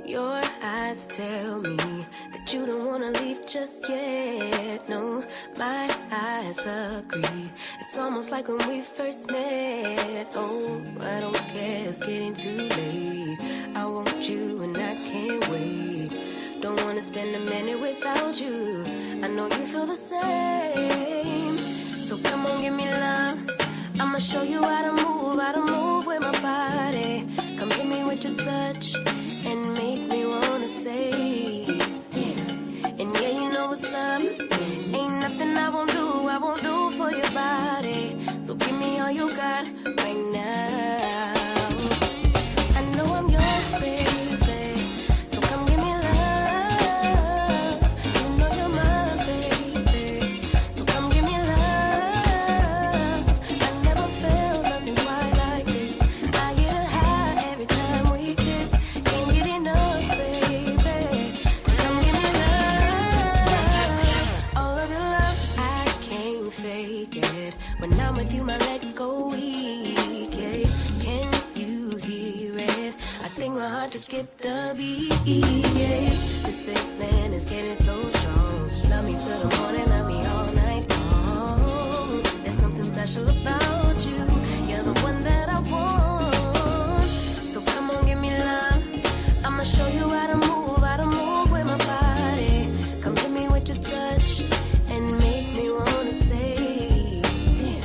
Your eyes tell me that you don't wanna leave just yet. No, my eyes agree. It's almost like when we first met. Oh, I don't care, it's getting too late. I want you and I can't wait. Don't wanna spend a minute without you. I know you feel the same. So come on, give me love. I'ma show you how to move with my body. Come hit me with your touch and make me wanna say, damn. And yeah, you know what's up. Ain't nothing I won't do for your body. So give me all you got right now. I know I'm yours, baby. So come give me love. You know you're mine, baby. So come give me love. I never felt nothing quite like this. I get high every time we kiss. Can't get enough, baby. So come give me love. All of your love, I can't fake it. When I'm with you, my legs go weak. Yeah. Can you hear it? I think my heart just skipped a beat. Yeah. This feeling is getting so strong. Love me till the morning, love me all night long. There's something special about you. You're the one that I want. So come on, give me love. I'ma show you how to move with my body. Come hit me with your touch and make me wanna say, damn.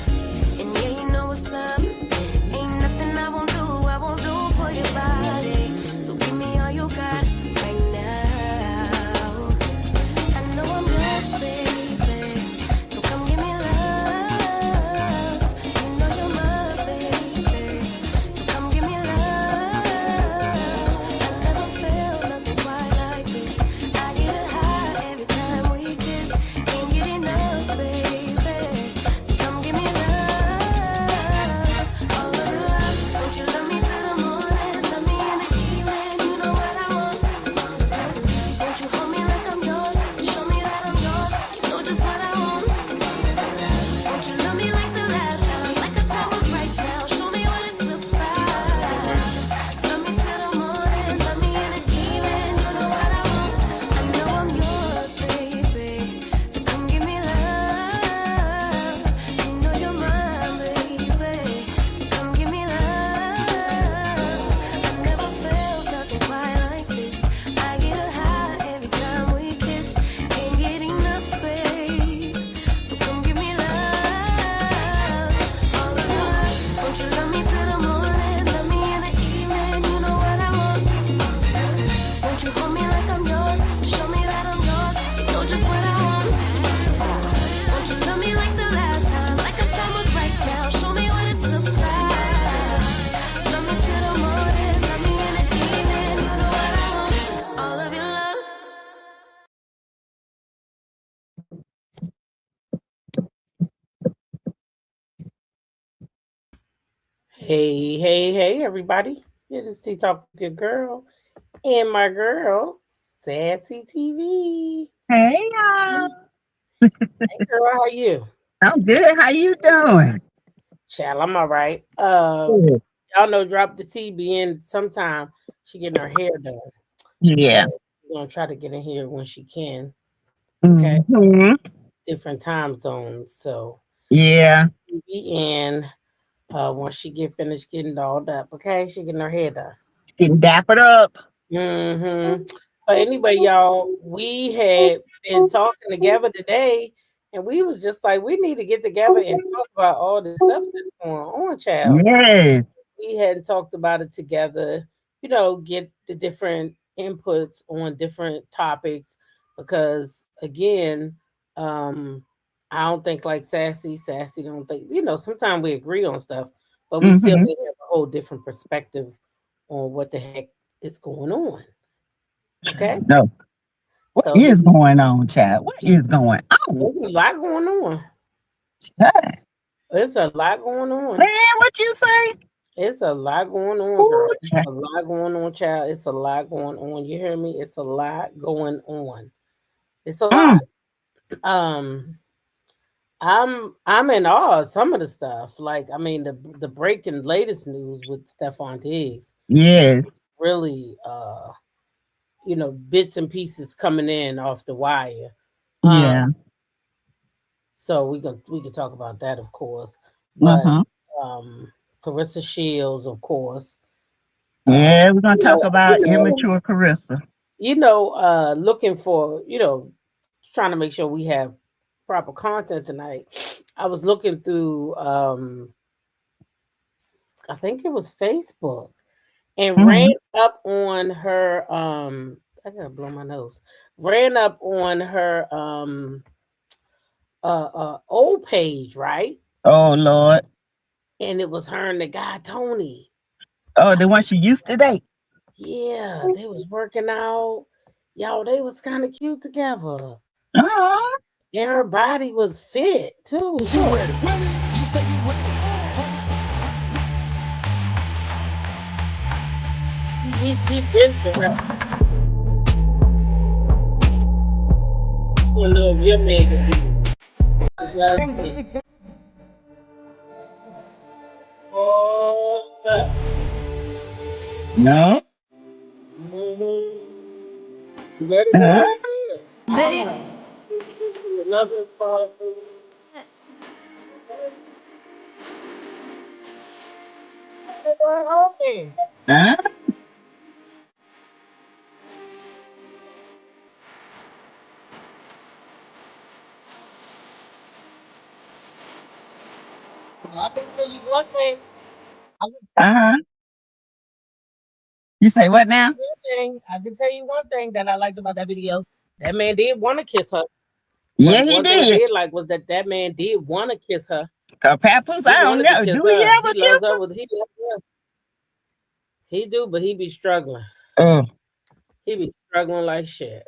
And yeah, you know what's up. Ain't nothing I won't do for your body. So give me all you got right now. I know I'm yours, baby. So come give me love. You know you're my baby. So come give me love. I never felt nothing quite like this. I get high every time we kiss. Can't get enough, baby. So come give me love. All of your love. Don't you love me till the morning? Love me in the evening. You know what I want. Won't you hold me like I'm yours? Show me that I'm yours. You know just what I want. Won't you love me like the last time? Like the time was right now. Show me what it's about. Love me till the morning. Love me in the evening. You know what I want. I know I'm yours, baby. So come give me love. You know you're mine, baby. So come give me love. I never felt nothing quite like this. I get high every time we kiss. Can't get enough, babe. So come give me love. All of your love. Won't you love me till the morning? Love me in the evening. You know what I want. Won't you hold me like I'm yours? Show me that I'm yours. You know just what I want. Won't you love me like the last time? Like the time was right now. Show me what it's about. Love me till the morning. Love me in the evening. You know what I want. All of your love. Hey, everybody. It is Tea Talk with your girl and my girl, Sassy TV. Hey y'all. Hey, girl, how you? I'm good. How you doing? Child, I'm all right. Good. Y'all know Drop the T be in sometime. She getting her hair done. Yeah. So we're going to try to get in here when she can. Okay. hmm Different time zones. So Yeah. she be in once she get finished getting dolled up. Okay. She getting her hair done. Getting dappered up. Mm-hmm. But anyway, y'all, we had been talking together today, and we was just like, we need to get together and talk about all the stuff that's going on, child. Yes. We hadn't talked about it together, get the different inputs on different topics because again, I don't think like Sassy don't think, sometimes we agree on stuff, but we still hmm may have a whole different perspective on what the heck is going on. Okay. No. What So is going on, child? What is going on? there's a lot going on. Child. There's a lot going on. Man, what you say? It's a lot going on, girl. Ooh, It's child. a lot going on, child. It's a lot going on. You hear me? It's a lot going on. It's a lot. Mm. Um, I'm in awe of some of the stuff. Like, I mean, the breaking latest news with Stephon Diggs Yes. really bits and pieces coming in off the wire. Yeah. So we can talk about that, of course. But Uh-huh. um, Carissa Shields, of course. Uh, Yeah, we're gonna you talk know, about immature Carissa. looking for trying to make sure we have proper content tonight. I was looking through, I think it was Facebook, and ran Mm-hmm. up on her. I gotta blow my nose. Ran up on her old page, right? Oh Lord. And it was her and the guy Tony. Oh, I the one was, she used to date. yeah, they was working out. Y'all, they was kind of cute together. Uh-huh. And her body was fit too. You Look, ready? Ready? You say you ready? he been through. I don't know if your man can do it. Oh, No. let it go Uh-huh. right there. Love it, father. Uh-huh. I can tell you one thing. I can Uh-huh. You say what now? I can tell you one thing that I liked about that video. That man did want to kiss her. Yeah, he One thing I did. did like was that man did want to kiss her. Papoose, He I don't wanted to know. Do kiss we her. ever He loves her. He loves her. He do, but he be struggling. kiss? He be struggling like shit.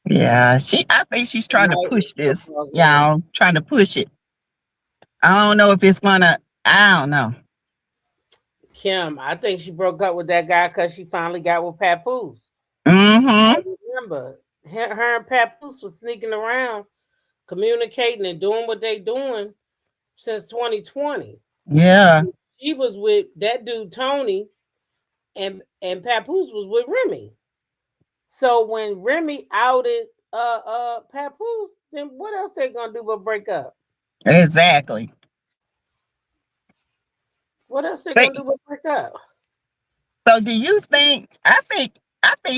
Yeah, I think she's trying to Tonight push is this, football game. y'all, trying to push it. I don't know if it's gonna, I don't know. Kim, I think she broke up with that guy because she finally got with Papoose. Mm-hmm. I remember her and Papoose was sneaking around, communicating and doing what they doing since 2020. Yeah, She was with that dude Tony, and Papoose was with Remy. So when Remy outed Papoose, then what else they gonna do but break up? exactly. What else they But, gonna do but break up? so do you think, I think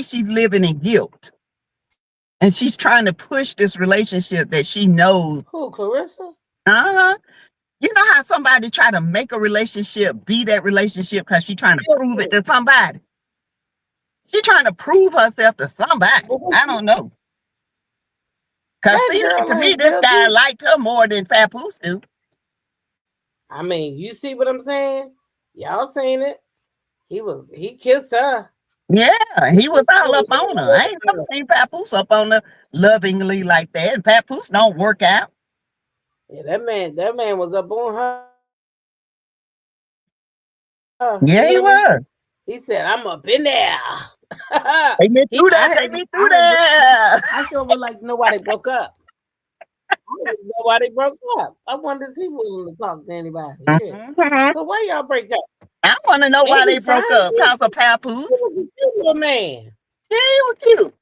she's living in guilt and she's trying to push this relationship that she knows. Who, Clarissa? Uh-huh. You know how somebody try to make a relationship be that relationship because she's trying to prove it to somebody? She trying to prove herself to somebody. I don't know. Cause That seems like girl to me ain't this guy guilty. liked her more than Papoose do. I mean, you see what I'm saying? Y'all seen it. He kissed her. Yeah, he was all up on her. I ain't never seen Papoose up on her lovingly like that. And Papoose don't work out. Yeah, that man was up on her. You Yeah, he hear me? was. He said, "I'm up in there." Take me through that. I Take heard, me through I heard. that. I sure would like to know why they broke up. I want to know why they broke up. I wonder if he willing to talk to anybody. Shit. Mhm. So why y'all break up? I want to know Ain't why he they fine? broke up. Cause of He Papoose. was a cute little man. Yeah, he was cute.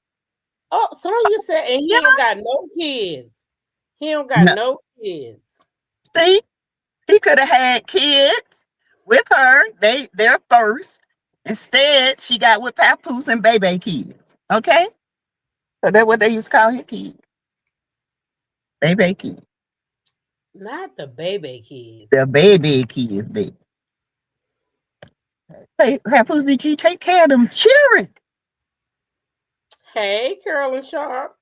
Oh, Sonya said, and he Yeah. ain't got no kids. He don't got No, no kids. see, he could have had kids with her. They're first. Instead, she got with Papoose and Baby kids. Okay, so that's what they used to call his kids. Baby kids. Not the baby kids. The baby kids. They. Hey, Papoose, did you take care of them children? Hey, Carolyn Sharp.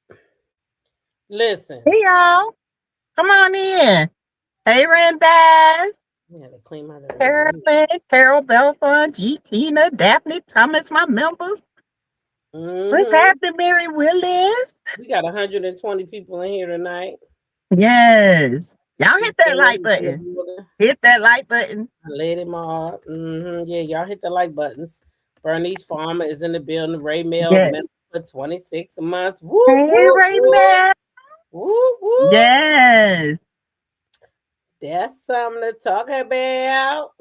Listen. Hey, y'all. Come on in. Hey, Randaz. Yeah, to clean my room. Carolyn, Carol Belfon, G. Tina, Daphne, Thomas, my members. What's Mm-hmm. happening, Mary Willis? We got 120 people in here tonight. Yes. Y'all hit that like Lady button. Hit that like button. Ma. Mm-hmm. Yeah, y'all hit the like buttons. Bernice Farmer is in the building. Ray Mel, Yes. member for 26 months. Woo, Hey, woo, woo. Raymond. Woo, woo. Yes. That's something to talk about.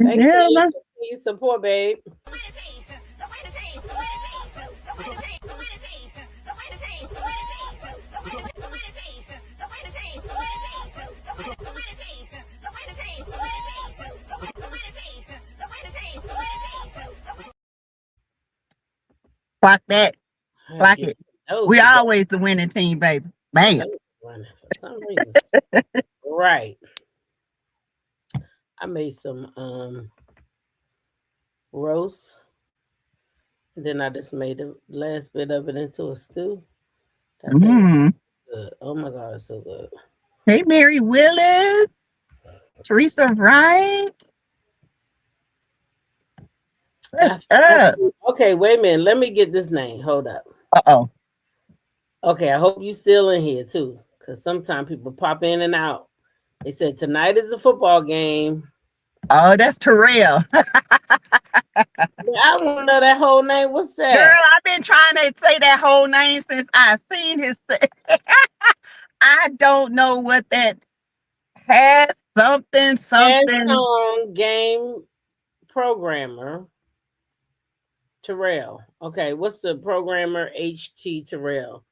Thanks for Yeah, your support, babe. Clock that. I had to Clock get it. those We together. always the winning team, baby. My Bam. face is running for some reason. Right. I made some roast, and then I just made the last bit of it into a stew. That thing was Mm. good. Oh my god, it's so good. Hey, Mary Willis. Teresa Wright. What's up? Okay, wait a minute. Let me get this name. Hold up. Uh-oh. Okay, I hope you still in here too, because sometimes people pop in and out. They said tonight is a football game. Oh, that's Terrell. But I want to know that whole name. What's Girl, that? I've been trying to say that whole name since I seen his. I don't know what that has. Something, And something. song game programmer Terrell. Okay, what's the programmer HT Terrell?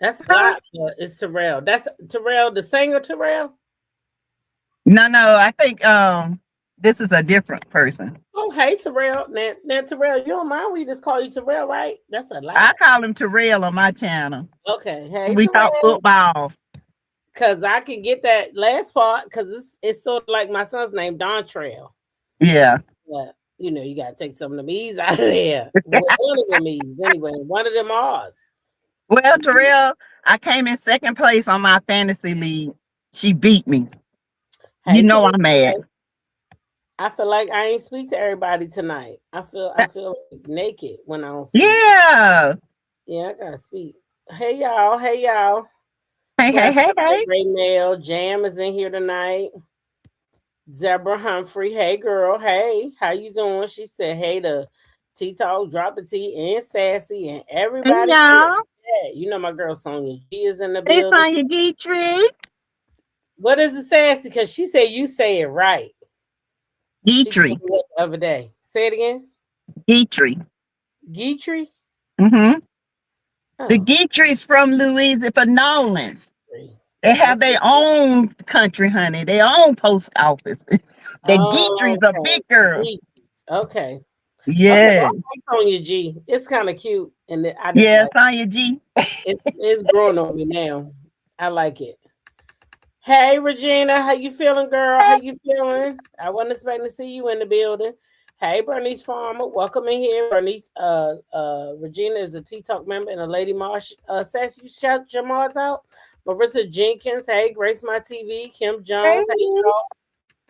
That's a Huh? lot, but it's Terrell. That's Terrell, the singer Terrell. No, I think this is a different person. Oh, hey Terrell. Now Terrell, you don't mind we just call you Terrell, right? That's a I lot. call him Terrell on my channel. Okay, hey We talk Terrell. football. Cause I can get that last part because it's sort of like my son's name, Don Trail. Yeah. But you gotta take some of them E's out of there. Well, one of them E's anyway. One of them R's. Well, Terrell, I came in second place on my fantasy league. She beat me. You Hey know Terrell. I'm mad. I feel like I ain't speak to everybody tonight. I feel like naked when I don't speak. Yeah. Yeah, I gotta speak. Hey y'all, hey y'all. Hey, hey, Bless hey, up to hey. Ray Mail. Jam is in here tonight. Zebra Humphrey. Hey girl. Hey, how you doing? She said hey to T Talk, Drop the T, and Sassy, and Hey, everybody here. y'all. Yeah, my girl Sonia G is in the Hey, building. Sonya Dietrich. What is it, Sassy? Because she said you say it right. She told Dietrich. me that the other day. Say it again. Dietrich. Geetry? Mm-hmm. The Oh, Dietrichs from Louisiana, for Nolans. They have their okay. own country, honey, their own post office. The Oh, Dietrichs are okay. big girls. Okay. Okay. Well, Yeah. I like Sonya G. It's kind of cute, and I just Yeah, like Sonya G. it's growing on me now. I like it. Hey, Regina, how you feeling, girl? How you feeling? I wasn't expecting to see you in the building. Hey, Bernice Farmer, welcome in here. Bernice, Regina is a T Talk member and a Lady Marsh. Sassy, you shout Jamal's out. Marissa Jenkins, hey, Grace My TV, Kim Hey, Jones, hey, y'all.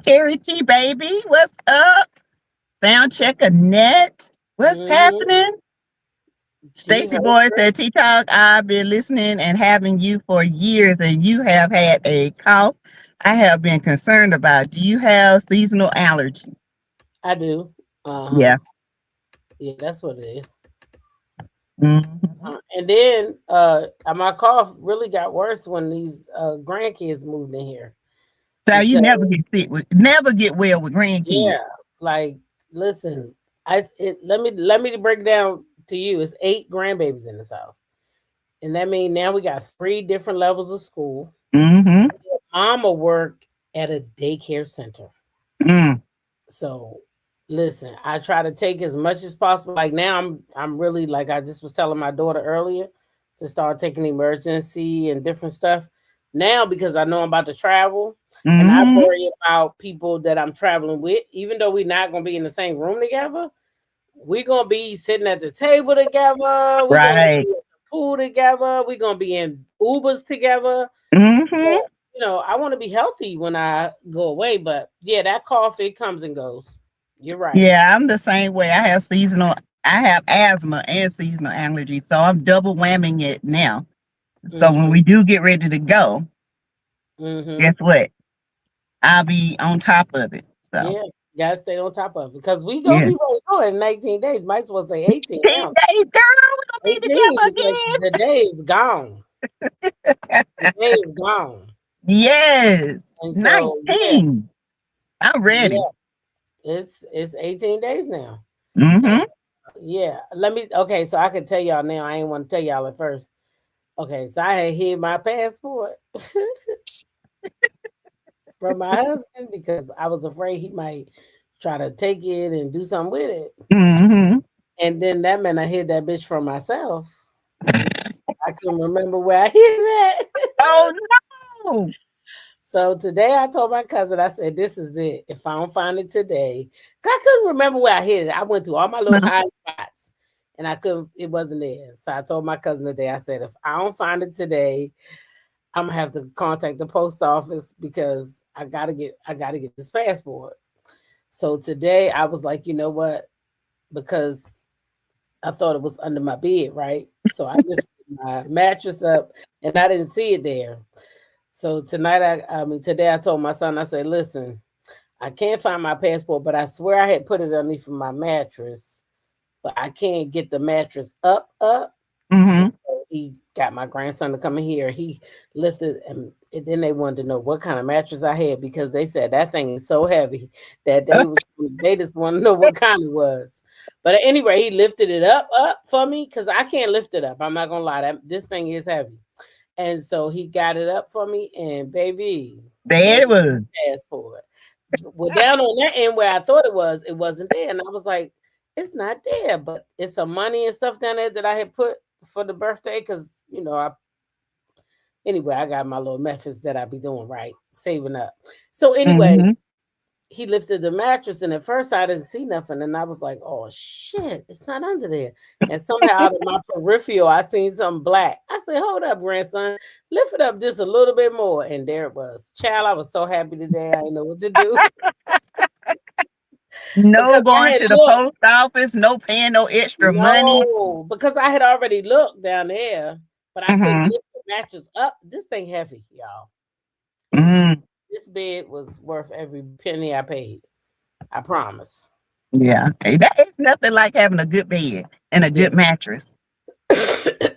Terry T, baby. What's up? Sound check Annette. What's Mm-hmm. happening? G Stacy Boy Herb. said, T Talk, I've been listening and having you for years, and you have had a cough I have been concerned about. Do you have seasonal allergy? I do. Uh huh. Yeah. Yeah, that's what it is. Mhm. And then my cough really got worse when these grandkids moved in here So you because never get sick with, never get well with grandkids. yeah, like listen, let me break it down to you. It's 8 grandbabies in this house, and that means now we got 3 different levels of school. Mm-hmm. Mama work at a daycare center. Mm. So listen, I try to take as much as possible. Like now I'm really like I just was telling my daughter earlier to start taking emergency and different stuff. Now because I know I'm about to travel and I Mm-hmm. worry about people that I'm traveling with, even though we're not gonna be in the same room together, we're gonna be sitting at the table together, we're gonna be Right. in the pool together, we're gonna be in Ubers together. Mm-hmm. I want to be healthy when I go away, but yeah, that cough it comes and goes. You're right. Yeah, I'm the same way. I have asthma and seasonal allergies, so I'm double whamming it now. So when Mm-hmm. we do get ready to go, Mm-hmm. guess what? I'll be on top of it. So Yeah, gotta stay on top of it because we gonna yeah. be ready to go in 19 days. Might as well say 18 now. 10 days, girl, we're gonna be 18 because together the day is gone. The again. day is gone, Yes. and so yeah, 19. I'm ready. yeah, it's 18 days now. And Mm-hmm. yeah, let me. Okay, so I can tell y'all now. I ain't want to tell y'all at first. Okay, so I had hid my passport from my husband because I was afraid he might try to take it and do something with it. Mm-hmm. And then that meant I hid that bitch from myself. I couldn't remember where I hid it. Oh no. So today I told my cousin, I said, this is it. If I don't find it today, 'cause I couldn't remember where I hid it. I went through all my little high spots and I couldn't, it wasn't there. So I told my cousin today, I said, if I don't find it today, I'm gonna have to contact the post office because I gotta get this passport. So today I was like, you know what? Because I thought it was under my bed, right? So I lifted my mattress up and I didn't see it there. So tonight, today I told my son, I said, listen, I can't find my passport, but I swear I had put it underneath of my mattress, but I can't get the mattress up. Mm-hmm. So he got my grandson to come in here. He lifted, and then they wanted to know what kind of mattress I had because they said that thing is so heavy that they just want to know what kind it was. But anyway, he lifted it up for me because I can't lift it up. I'm not gonna lie, that this thing is heavy. And so he got it up for me, and baby, There there it was was. the passport. Well, down on that end where I thought it wasn't there. And I was like, it's not there, but it's some money and stuff down there that I had put for the birthday because, anyway, I got my little methods that I be doing, right? Saving up. So anyway, Mm-hmm. he lifted the mattress, and at first I didn't see nothing, and I was like, "Oh shit, it's not under there." And somehow out of my peripheral, I seen something black. I said, "Hold up, grandson, lift it up just a little bit more," and there it was. Child, I was so happy today. I didn't know what to do No because I going had to the looked. post office, no paying no extra money. No, because I had already looked down there, but I couldn't Mm-hmm. lift the mattress up. This thing heavy, y'all. It's Mm. this bed was worth every penny I paid. I promise. Yeah. Hey, that is nothing like having a good bed and a good mattress, you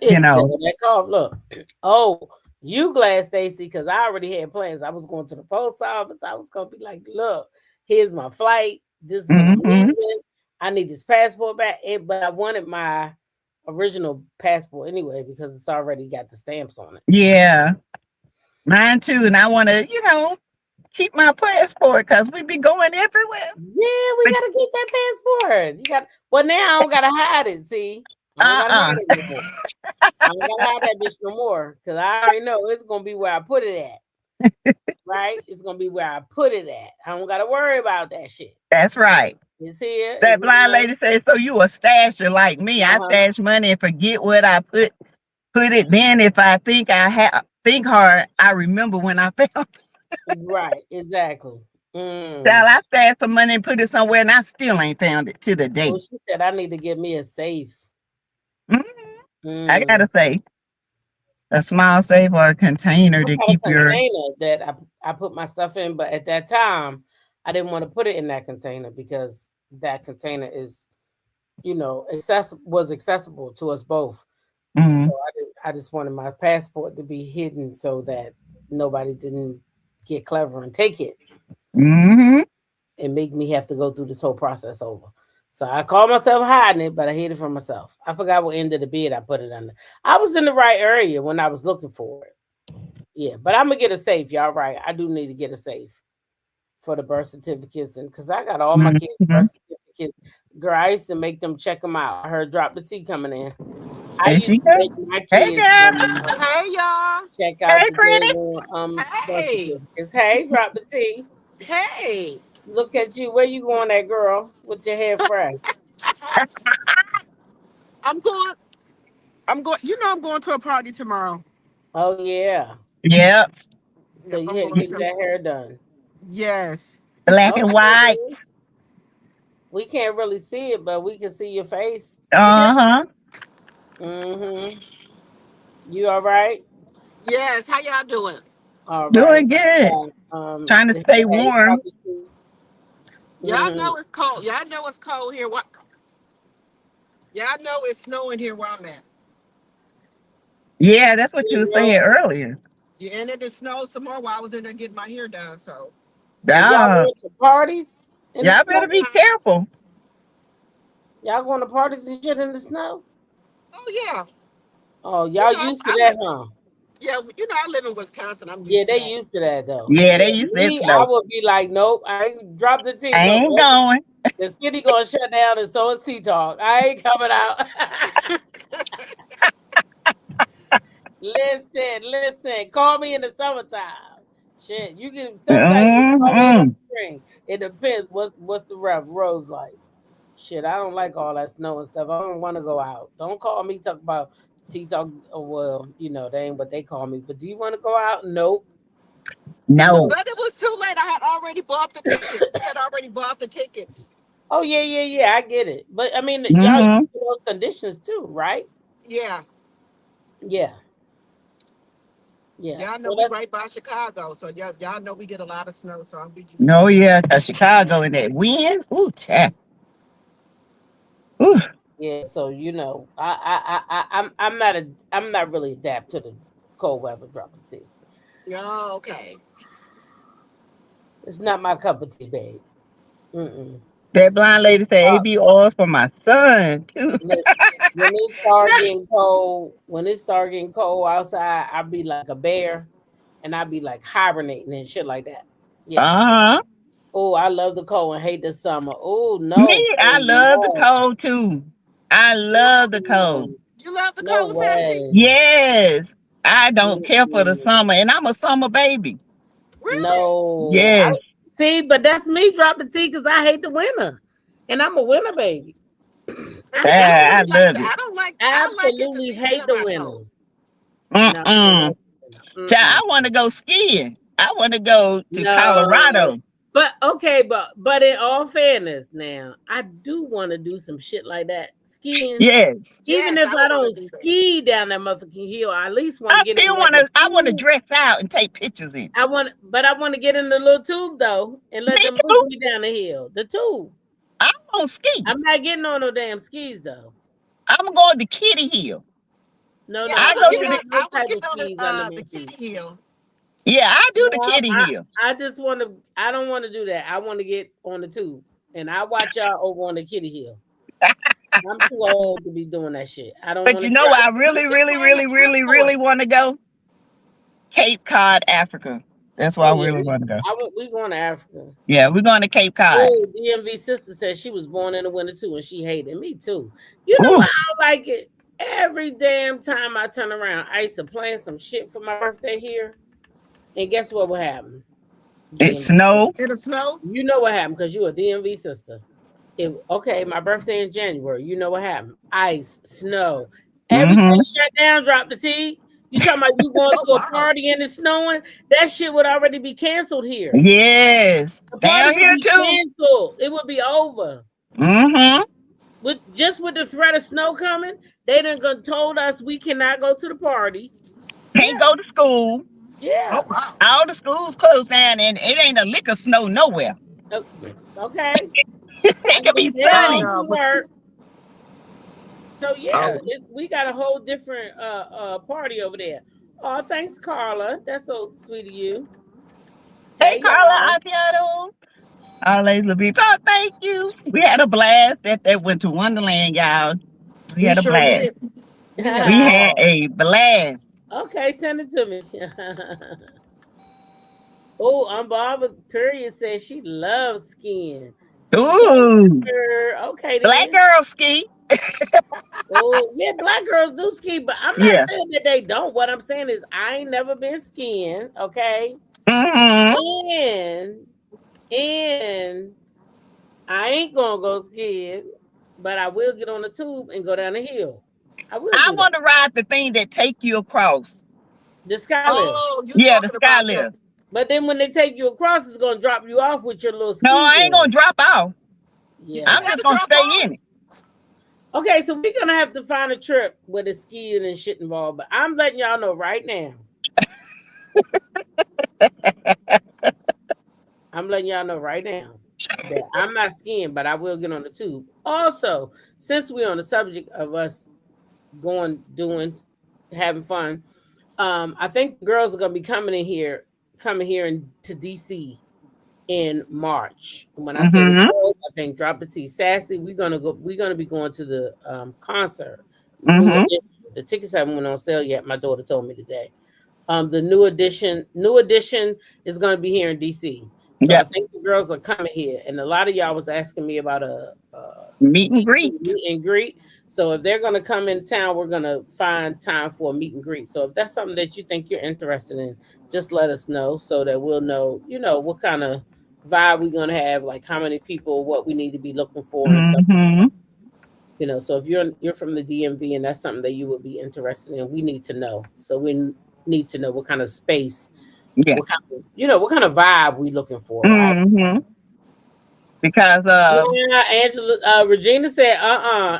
It's there know. that cough. Look, oh, you glad, Stacy, because I already had plans. I was going to the post office. I was gonna be like, look, here's my flight. This is when I'm Mm-hmm. leaving. I need this passport back. But I wanted my original passport anyway because it's already got the stamps on it. Yeah. Mine too. And I want to, keep my passport because we be going everywhere. Yeah, we But gotta get that passport. You got well now I don't gotta hide it. See, I don't gotta uh-uh. hide it no more. I don't gotta hide that bitch no more because I already know it's gonna be where I put it at. Right? It's gonna be where I put it at. I don't gotta worry about that shit. That's right. It's here. It's That blind mine. lady said, so you a stasher like me. I Uh-huh. stash money and forget what I put it. Then if I think hard, I remember when I found Right. Exactly. child, Mm. I stashed some money and put it somewhere and I still ain't found it to the Well, date. she said I need to get me a safe. Mhm. I Mm. gotta say, a small safe or a container I to got a keep your container that I put my stuff in, but at that time I didn't want to put it in that container because that container is, accessible to us both. So mm, I just wanted my passport to be hidden so that nobody didn't get clever and take it hmm and make me have to go through this whole process over. So I called myself hiding it, but I hid it from myself. I forgot what end of the bed I put it under. I was in the right area when I was looking for it. Yeah, but I'm gonna get a safe. Y'all right. I do need to get a safe for the birth certificates and because I got all my kids' hmm birth certificates. Girl, I used to make them check them out. I heard drop the T coming in. I There used she to go. make my Hey kids girl. Hey y'all. check out Hey the pretty. daggone birth Hey. certificates. Hey, drop the T. Hey. Look at you. Where you going at, girl? With your hair fresh. I'm going I'm going to a party tomorrow. Oh yeah. Yep. So Yep, you I'm had going getting to. that hair done. Yes. Black and white. Okay. We can't really see it, but we can see your face. Yeah. Uh-huh. Mm-hmm. You all right? Yes. How y'all doing? All right. Doing good. Yeah. Trying to stay Hey, warm. Y'all mm-hmm. know it's cold. Y'all know it's cold here. What y'all know it's snowing here where I'm at. Yeah, that's what you were saying earlier. Yeah, and it snowed some more while I was in there getting my hair done. So And y'all Dog. going to parties in the Y'all snow? better be huh? careful. Y'all going to parties and shit in the snow? Oh yeah. Oh, You y'all know, used to that, huh? yeah, I live in Wisconsin. I'm Yeah, used to they that. used to that though. Yeah, Yeah, they used that me, I snow. would be like, nope, I ain't drop the T I no ain't more. going. The city gonna shut down, and so is T Talk. I ain't coming out. Listen. Call me in the summertime. Shit, you can sometimes you can call me in the Mm-mm. spring. It depends. What's the roads like? Shit, I don't like all that snow and stuff. I don't want to go out. Don't call me talk about T Talk. Oh, well, they ain't what they call me. But do you want to go out? Nope. No. No. But it was too late. I had already bought the tickets. We had already bought the tickets. Oh yeah. I get it. But I mean, y'all used Mm-hmm. to those conditions too, right? Yeah. Yeah. Yeah. Y'all know So we that's right by Chicago. So y'all know we get a lot of snow. So I'm be used No, to it. yeah, cause Chicago in that wind. Ooh, chat. Ooh. yeah. So I'm not really adapt to the cold weather drop of tea. Yeah, okay. It's not my cup of tea, babe. Mm-mm. That blind lady said AB oils for my son too. Listen, when it start getting cold outside, I'll be like a bear, and I'll be like hibernating and shit like that. Yeah. Uh-huh. Oh, I love the cold and hate the summer. Oh Me, no, I love the no, cold too. I love the cold. mm, You love the no cold, Sassy? way. Yes. I don't care for the Mm-mm. summer, and I'm a summer baby. Really? No, I Yes. see, but that's me. Drop the T because I hate the winter, and I'm a winter baby. And I see, I don't I really like love that. it. I like it to absolutely be hate the winter. semi-cold. No, I don't Mm-mm. like the winter. Child, Mm-mm. I want to go skiing. I want to go to No, Colorado. but okay, but in all fairness, now I do want to do some shit like that skiing. Yes. Even Yes, if I I would want don't to do that. ski down that motherfucking hill, I at least want to I get in still like want a to. I want to tube. dress out and take pictures in. But I want to get in the little tube though, and let Me them push too. me down the hill. The tube. I'm on ski. I'm not getting on no damn skis though. I'm going to Kitty Hill. No, Yeah, no, I I I would go don't get to want the. on. no I would type get of on skis under the me feet. Kitty Hill. Yeah, I do No, the Kitty Hill. I just want to. I don't want to do that. I want to get on the tube, and I watch y'all over on the Kitty Hill. I'm too old to be doing that shit. I don't But want you to know, do I that. We really, should really, plan a really, trip really, for really it. want to go Cape Cod, Africa. That's where Oh I yeah, really want to go. we going to Africa. Yeah, we're going to Cape Cod. Oh, DMV sister said she was born in the winter too, and she hated me too. You know Ooh, what? I don't like it. Every damn time I turn around, I used to plan some shit for my birthday here, and guess what would happen? it DMV. snowed. In the snow? You know what happened because you a DMV sister. Okay, my birthday in January. You know what happened? Ice, snow, everything Mm-hmm. shut down. Drop the T. You talking about you going Oh to a wow. party and it's snowing? That shit would already be canceled here. Yes, The party down would here be too. canceled. It would be over. Mm-hmm. With the threat of snow coming, they done told us we cannot go to the party. Can't Yeah, go to school. Oh yeah. wow. All the schools closed down, and it ain't a lick of snow nowhere. Uh, Okay, I It could guess be they're I sunny. home know, from but see, work. So yeah, oh, we got a whole different party over there. Oh, thanks, Carla. That's so sweet of you. Hey, Hey Carla y'all. Asiato. Always will be. Oh, thank you. We had a blast at that Winter Wonderland, y'all. We we had a sure blast. did. We had a We ball. had a blast. Okay, send it to me. Oh, Barbara Period says she loves skiing. Ooh, Okay black then. girl ski. Oh yeah, black girls do ski, but I'm not Yeah. saying that they don't. What I'm saying is I ain't never been skiing. Okay, Mm-hmm. and and I ain't gonna go skiing, but I will get on the tube and go down the hill. I will I do that. want to ride the thing that take you across. The sky lift. Oh, you Yeah, the talking sky about that? lift. But then when they take you across, it's gonna drop you off with your little No, skis I ain't gonna on. drop off. Yeah. You I'm just got to gonna drop stay off. in it. Okay, so we're gonna have to find a trip with the skiing and shit involved. But I'm letting y'all know right now. I'm letting y'all know right now that I'm not skiing, but I will get on the tube. Also, since we're on the subject of us doing, having fun, I think the girls are gonna be coming here to DC in March. When I say the Mm-hmm. girls, I think drop the T. Sassy, we're gonna be going to the concert. New Mm-hmm. edition. The tickets haven't went on sale yet. My daughter told me today. The new edition is gonna be here in DC. So I Yeah. think the girls are coming here, and a lot of y'all was asking me about a Meet and greet. meet and greet. So if they're gonna come in town, we're gonna find time for a meet and greet. So if that's something that you think you're interested in, just let us know so that we'll know, what kind of vibe we're gonna have, like how many people, what we need to be looking for and stuff. Mm-hmm. So if you're from the DMV and that's something that you would be interested in, we need to know. So we need to know what kind of space, Yeah. what kind of vibe we looking for, right? Mm-hmm. Because Yeah, Angela, Regina said,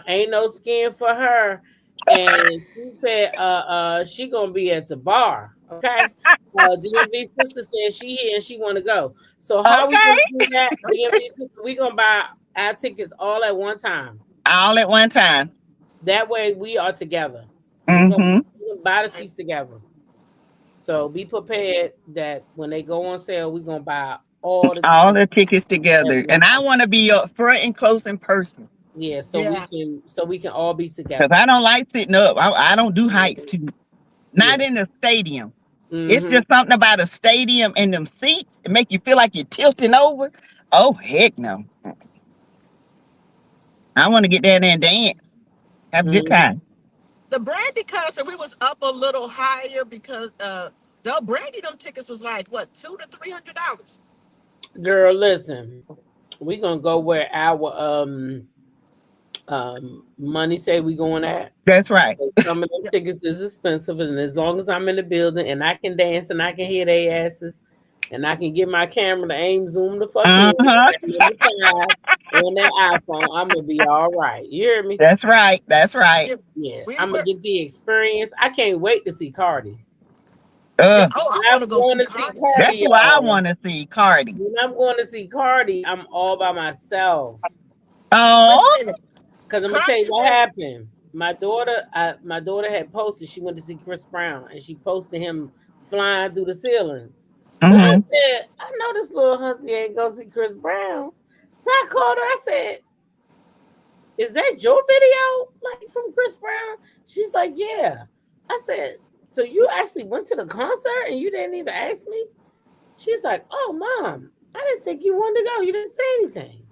ain't no skin for her, and she said, she gonna be at the bar. Okay, DMV sister said she here and she want to go. So how we gonna okay, do that, DMV sister? We gonna buy our tickets all at one time. all at one time. That way we are together. Mm-hmm. We gonna buy the seats together. So be prepared that when they go on sale, we gonna buy all the All tickets the tickets at together, one and I time. want to be up front and close in person Yeah, Yeah. so we can all be because together. I don't like sitting up. I don't do heights Mhm. too. Not Yeah. in the stadium. It's Mm-hmm. just something about a stadium and them seats. It make you feel like you're tilting over. Oh heck no! I want to get down there and dance, have a good Mm-hmm. time. The Brandy concert, we was up a little higher because the Brandy them tickets was like what, $200 to $300. Girl, listen, we gonna go where our money say we going at. That's right. Some of them Yeah. tickets is expensive, and as long as I'm in the building and I can dance and I can hear their asses and I can get my camera to aim zoom the fuck in Uh-huh. at number 5 on that iPhone, I'm gonna be all right. You hear me? That's right. That's right. Yeah, Yeah, we I'm gonna were. get the experience. I can't wait to see Cardi. Yeah. Uh, Oh, I want I'm to go going see to see Cardi too. that's Cardi, who I y'all. want to see, Cardi. When I'm going to see Cardi, I'm all by myself. Wait Oh, a minute. Cause I'm gonna tell Cardi you is what at. happened. My daughter had posted. She went to see Chris Brown, and she posted him flying through the ceiling. So I hmm, said, I know this little hussy ain't gonna see Chris Brown. So I called her. I said, "Is that your video, like from Chris Brown?" She's like, "Yeah." I said, "So you actually went to the concert and you didn't even ask me?" She's like, "Oh, mom, I didn't think you wanted to go. You didn't say anything."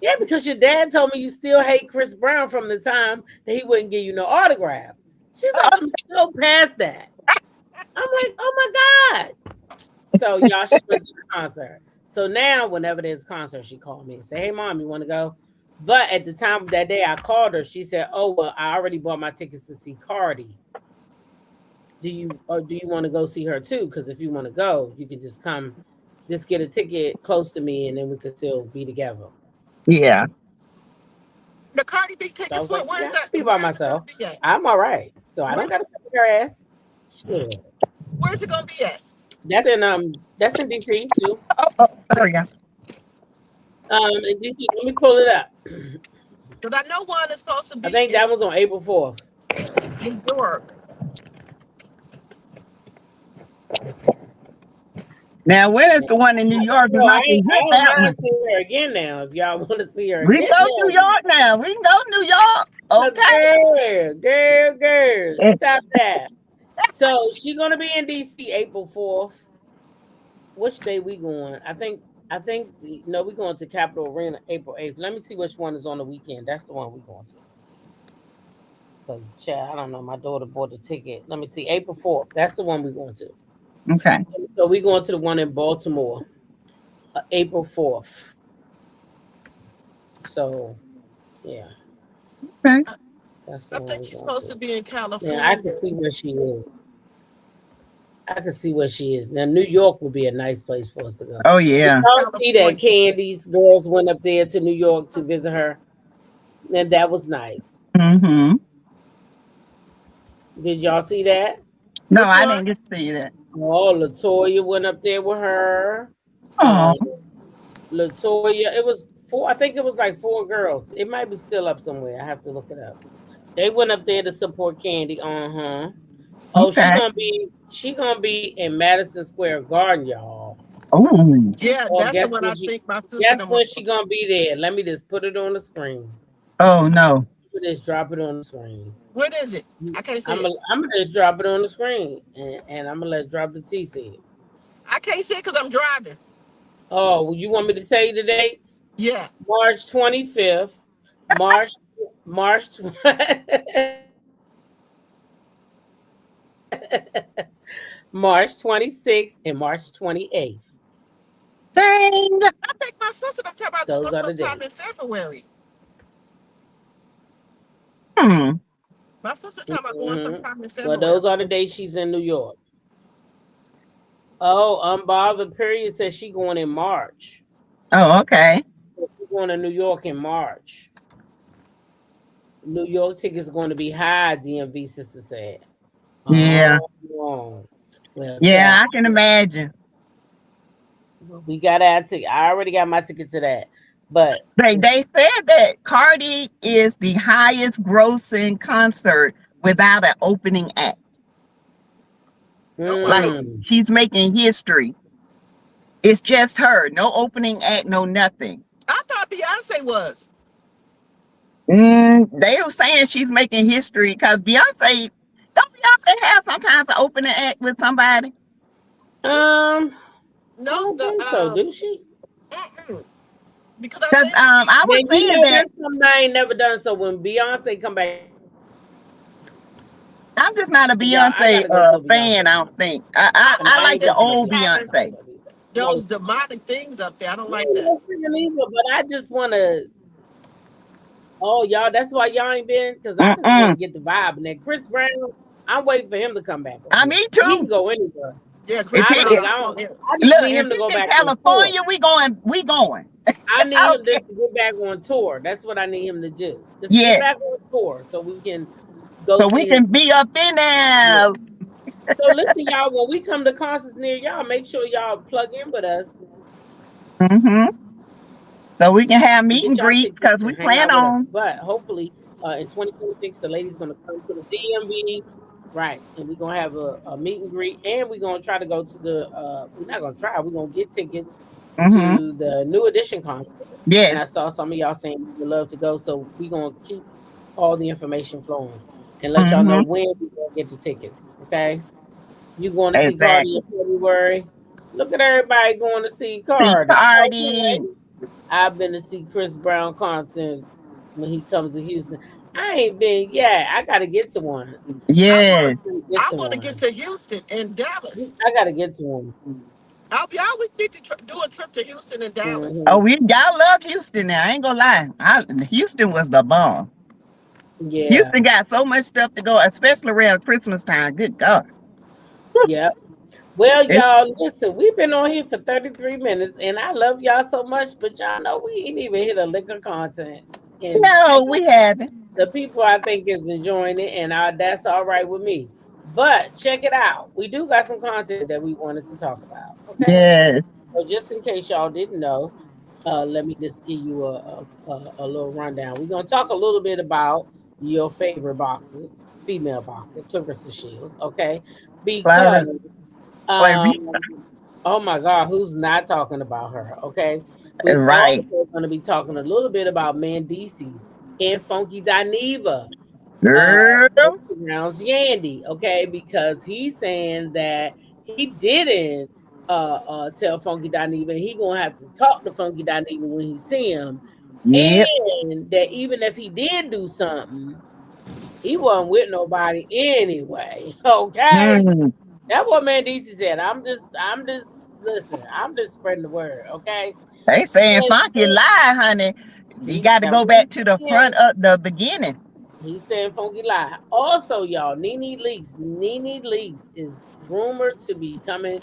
Yeah, because your dad told me you still hate Chris Brown from the time that he wouldn't give you no autograph. She's like, I'm so past that. I'm like, oh my God. So y'all, she went to the concert. So now whenever there's a concert, she called me and say, hey mom, you want to go? But at the time of that day I called her, she said, oh well, I already bought my tickets to see Cardi. Do you want to go see her too? Because if you want to go, you can just come, just get a ticket close to me and then we could still be together. yeah. The Cardi B So I tickets. was like, Where's yeah, that? I'll be by Where's it gonna myself. be at? I'm all right. So I don't Where's gotta sit with her ass. Shit. Where's it gonna be at? That's in DC too. Oh, sorry, yeah. In DC, let me pull it up. Because I know one is supposed to I be think in that was on April 4th. New York. Now, when is the one in New York? We No, might can I hit don't that mind one. seeing her again now. If y'all want to see her We can again go now. New York now. We can go New York. Girl, Okay. stop that. So she gonna be in DC April 4th. Which day we going? I think no, we going to Capitol Arena April 8th. Let me see which one is on the weekend. That's the one we going to. Because I don't know. My daughter bought the ticket. Let me see. April 4th. That's the one we going to. Okay. So we going to the one in Baltimore, April 4th. So yeah, Okay. that's the I one think we she's going supposed to to. be in Now I California. can see where she is. I can see where she is. Now New York would be a nice place for us to go. Oh Did yeah. y'all see that California. Candy's girls went up there to New York to visit her? And that was nice. Mm-hmm. Did y'all see that? No, Which I one? didn't get to see that. Oh, Latoya went up there with her. Oh, Um, Latoya, it was four. I think it was like four girls. It might be still up somewhere. I have to look it up. They went up there to support Candy. Uh-huh. Oh, okay. she gonna be in Madison Square Garden, y'all. Oh, Yeah, Oh, that's the one I think my sister guess them when want she to go gonna be there? Let me just put it on the screen. oh no. Just drop it on the screen. to. What is it? I can't see I'm it. gonna just drop it on the screen, and I'm gonna let drop the T see it. I can't see it because I'm driving. Oh, well, you want me to tell you the dates? Yeah. March 25th, March March March 26th, and March 28th. Dang. I think my sister I'm talking about going Those are the sometime in dates. February. Hmm. My sister talking about going Hmm. sometime in Well, February. those are the days she's in New York. Oh, Unbothered Period says she going in March. Oh, okay. She's going to New York in March. New York tickets going to be high, DMV sister said. Yeah. Oh, well, Yeah, child, I can imagine. we got our ticket. I already got my ticket to that, but They said that Cardi is the highest grossing concert without an opening act. Oh wow. Like mm, she's making history. It's just her. No opening act, no nothing. I thought Beyonce was. They were saying she's making history because don't Beyonce have sometimes an opening act with somebody? I No, don't think so. Do she? mm-mm. Because I Because think she. I Now was you saying know that that's something I ain't never done. So when Beyonce come back, y'all, I gotta go to a Beyonce concert. I'm just not a Beyonce fan. I don't think And I I I ain't like like the that listening to she's old Beyonce having Beyonce. concert either. those demonic things up there. I don't I like ain't that. listening either, but I just want to. Oh, y'all, that's why y'all ain't been, because I just want Mm-mm. to get the vibe. And then Chris Brown, I'm waiting for him to come back on here. Me He can too. go anywhere. Yeah, If Chris I Brown think it, I not don't. on here. I just look, need if him to it's go in back on tour. California, we going. We going. I need him Okay. just to get back on tour. That's what I need him to do. Just get Yeah. back on tour so we can go So we see his. can be up in Yeah. there. So listen, y'all. When we come to concerts near y'all, make sure y'all plug in with us Hmm. So we can have and meet get and y'all greet because tickets we and hang plan out with us. on. But hopefully, in 2026, the lady's gonna come to the DMV, right? And we're gonna have a meet and greet, and we're gonna try to go to the. We're not gonna try. We're gonna get tickets Hmm. to the New Edition concert. And Yes. I saw some of y'all saying you would love to go, so we're gonna keep all the information flowing and let y'all know Hmm. when we gonna get the tickets. Okay, you going to see Cardi Exactly. in February? Look at everybody going to see See Cardi. Cardi. Okay. I've been to see Chris Brown concerts when he comes to Houston. I ain't been. Yeah, I got to get to one. I Yes. want. I gotta get I to want to get one. to Houston and Dallas. I got to get to one. We always need to do a trip to Houston and Dallas. Oh, Hmm. y'all love Houston now. I ain't gonna lie. Houston was the bomb. Yeah, Houston got so much stuff to go, especially around Christmas time. Good God. yeah. Well, It's, y'all, listen, we've been on here for 33 minutes, and I love y'all so much, but y'all know we ain't even hit a lick of content. And check no, we haven't. the people I think is enjoying it, and that's all right with me. But check it out. We do got some content that we wanted to talk about. Okay. Yes. So just in case y'all didn't know, let me just give you a little rundown. We're gonna talk a little bit about your favorite boxer, female boxer, Clarissa Shields. Okay, Clara. because Clary. um, oh my God, who's not talking about her? Okay, we Right. also going to be talking a little bit about Mendices and Funky Dineva, uh, Girl. pronounced Yandy, okay, because he's saying that he didn't tell Funky Dineva he gonna have to talk to Funky Dineva when he see him, Yep. and that even if he did do something, he wasn't with nobody anyway. Okay, Mm. that's what Mendices said. Listen. I'm just spreading the word, okay. They saying And funky lie, honey. You got to that go what back he's to the front saying. of the beginning. He's saying funky lie. Also, y'all, Nene Leaks is rumored to be coming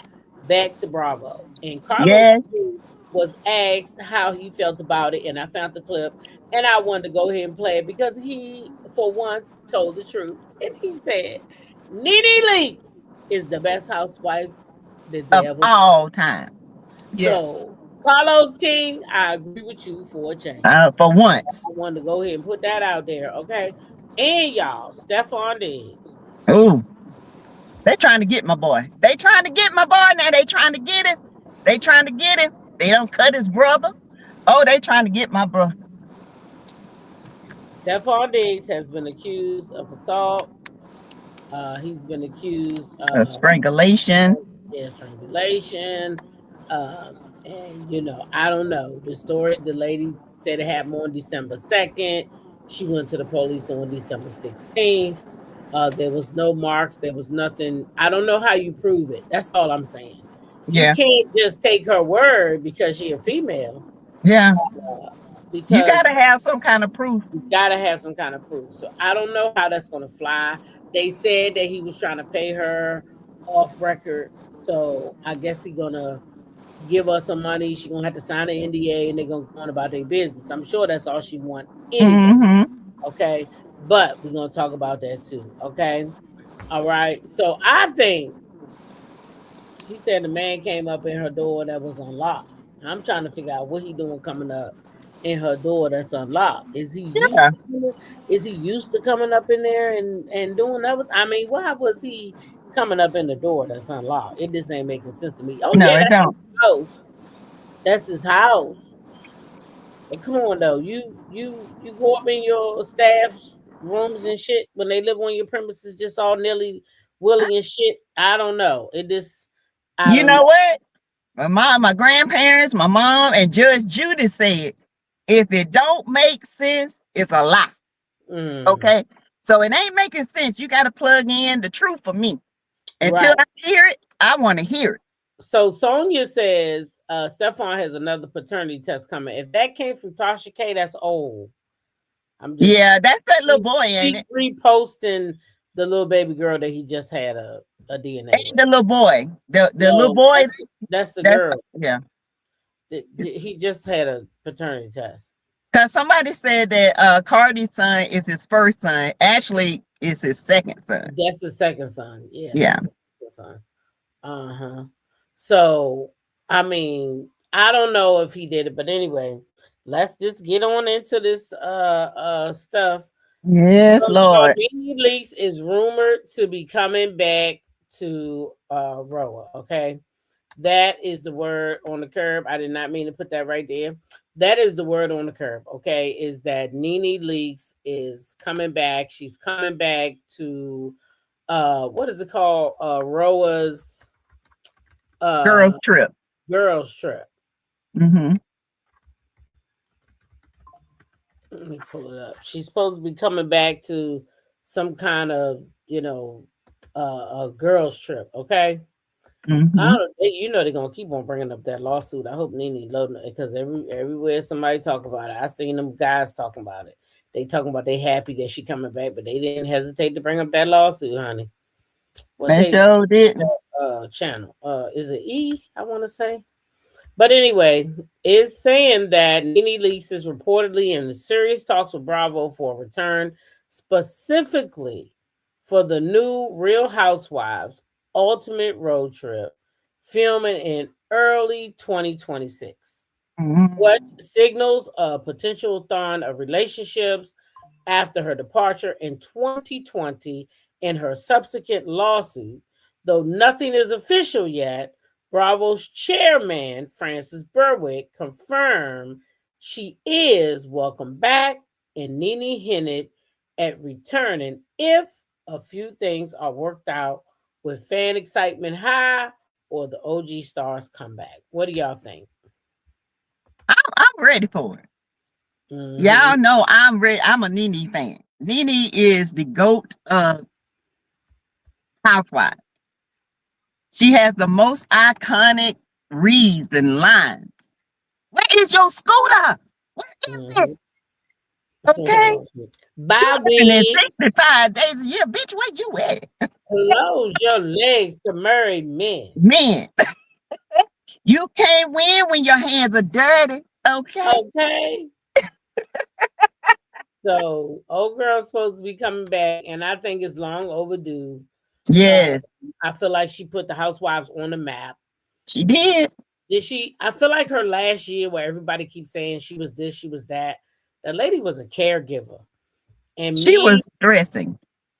back to Bravo. And Carlos Yes. King was asked how he felt about it, and I found the clip, and I wanted to go ahead and play it because he, for once, told the truth. And he said, Nene Leaks is the best housewife that they Of ever. all time. Yes. So, Carlos King, I agree with you for a change. For once. I wanted to go ahead and put that out there, okay? And y'all, Stephon Diggs. Ooh. They trying to get my boy. They trying to get my boy now. They trying to get him. They trying to get him. They don't cut his brother. Oh, they trying to get my bro. Stephon Diggs has been accused of assault. He's been accused of Strangulation. strangulation. Um, And I don't know. The story, the lady said it happened on December 2nd. She went to the police on December 16th. There was no marks, there was nothing. I don't know how you prove it. That's all I'm saying. You Yeah. can't just take her word because she a female, Yeah. You because gotta have some kind of proof. you gotta have some kind of proof. So I don't know how that's gonna fly. They said that he was trying to pay her off record. So I guess he gonna give her some money. She gonna have to sign an NDA, and they're gonna go on about their business. I'm sure that's all she want anyway. Mm-hmm. Okay, but we're gonna talk about that too. Okay, all right. So I think she said the man came up in her door that was unlocked. I'm trying to figure out what he doing coming up in her door that's unlocked. Yeah. Is he used to coming up in there and doing that? I mean, why was he coming up in the door that's unlocked? It just ain't making sense to me. Oh No, yeah, it that's his don't. house. That's his house. But come on though, you go up in your staff's rooms and shit when they live on your premises, just all nilly willy and shit. I don't know. It just I You don't know. know what? My grandparents, my mom, and Judge Judy said, if it don't make sense, it's a lie. Mm, Okay. So it ain't making sense. You got to plug in the truth for me. Until right. I hear it, I want to hear it. So Sonia says Stefan has another paternity test coming. If that came from Tasha K, that's old. I'm just Yeah, that's that little boy, ain't keep it? reposting the little baby girl that he just had a DNA Ain't with. the little boy. The little No, boy, that's the that's, girl. yeah. He just had a paternity test. Because somebody said that Cardi's son is his first son. Actually, is his second son. That's the second son. Yeah, Yeah. that's the second son. Uh-huh. So, I mean, I don't know if he did it, but anyway, let's just get on into this stuff. Yes, So, Lord. Nene Leaks is rumored to be coming back to Roa, okay? That is the word on the curb. I did not mean to put that right there. That is the word on the curb, okay? Is that Nene Leaks is coming back. She's coming back to what is it called? Roa's Girls uh trip. girls trip. Mm-hmm. Let me pull it up. She's supposed to be coming back to some kind of, a girls trip, okay? I Mm-hmm. don't. They're gonna keep on bringing up that lawsuit. I hope Nene loading it because everywhere somebody talk about it, I seen them guys talking about it. They talking about they happy that she coming back, but they didn't hesitate to bring up that lawsuit, honey. What They they sure didn't. channel? Is it E? I want to say. But anyway, it's saying that Nene Leakes is reportedly in the serious talks with Bravo for a return, specifically for the new Real Housewives Ultimate Road Trip, filming in early 2026. Mm-hmm. What signals a potential thorn of relationships after her departure in 2020 and her subsequent lawsuit. Though nothing is official yet, Bravo's chairman, Francis Berwick, confirmed she is welcome back and Nene hinted at returning if a few things are worked out with fan excitement high or the OG stars come back. What do y'all think? I'm ready for it. Hmm. Y'all know I'm ready. I'm a Nene fan. Nene is the GOAT of housewives. She has the most iconic reads and lines. Where is your scooter? Where is Hmm. it? Okay. Bobby, 265 days a year. Bitch, where you at? close your legs to marry men. Man, you can't win when your hands are dirty. Okay. Okay. So old girl's supposed to be coming back, and I think it's long overdue. Uh, Yes, I feel like she put the housewives on the map. she did. Did she? I feel like her last year, where everybody keeps saying she was this, she was that. The lady was a caregiver, and She was me dressing.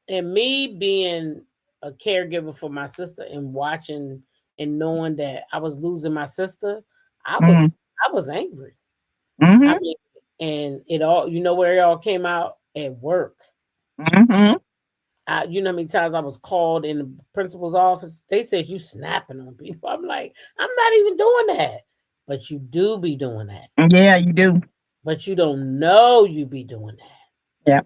and me being a caregiver for my sister and watching and knowing that I was losing my sister, I was Mm-hmm. I was angry. I Mm-hmm. mean, and it all, where it all came out at work. Mm-hmm. You know how many times I was called in the principal's office? They said you snapping on people. I'm like, I'm not even doing that. but you do be doing that. Yeah, you do. But you don't know you be doing that. Yeah.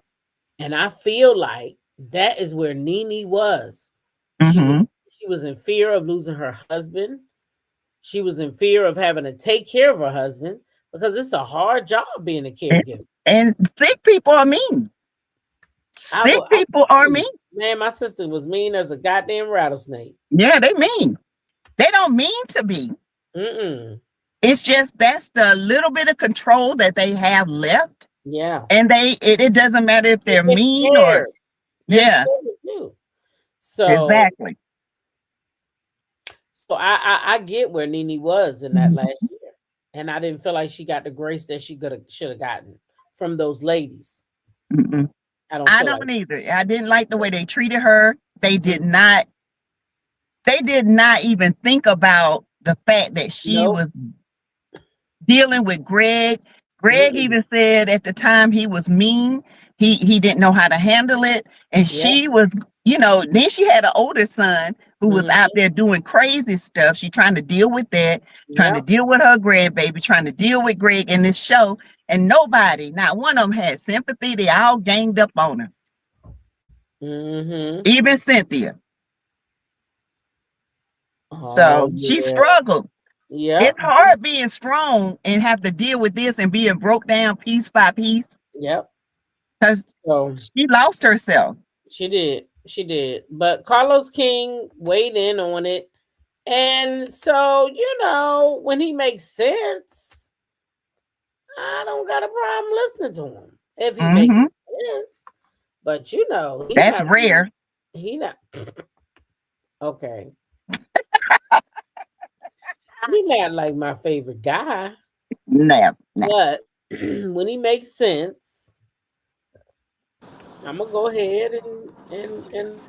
And I feel like that is where Nene was. She was Mm-hmm. she was in fear of losing her husband. She was in fear of having to take care of her husband because it's a hard job being a caregiver. And sick people are mean. Sick people are mean. Man, my sister was mean as a goddamn rattlesnake. Yeah, they mean. They don't mean to be. Mm-mm. It's just that's the little bit of control that they have left. Yeah. And it doesn't matter if they're mean or yeah, too. So exactly. So I get where Nene was in that last year, and I didn't feel like she got the grace that she should have gotten from those ladies. Mm-mm. I don't either. I didn't like the way they treated her. They did not. They did not even think about the fact that she was dealing with Greg. Greg even said at the time he was mean. He didn't know how to handle it, and she was, then she had an older son who was out there doing crazy stuff. She trying to deal with that, trying to deal with her grandbaby, trying to deal with Greg in this show, and nobody, not one of them had sympathy. They all ganged up on her. Even Cynthia. So she struggled. Yeah, it's hard being strong and have to deal with this and being broke down piece by piece. Yep. Because she lost herself. She did. But Carlos King weighed in on it. And so, when he makes sense, I don't got a problem listening to him. If he makes sense. But that's rare. He not okay. He's not like my favorite guy. No. But when he makes sense, I'm gonna go ahead and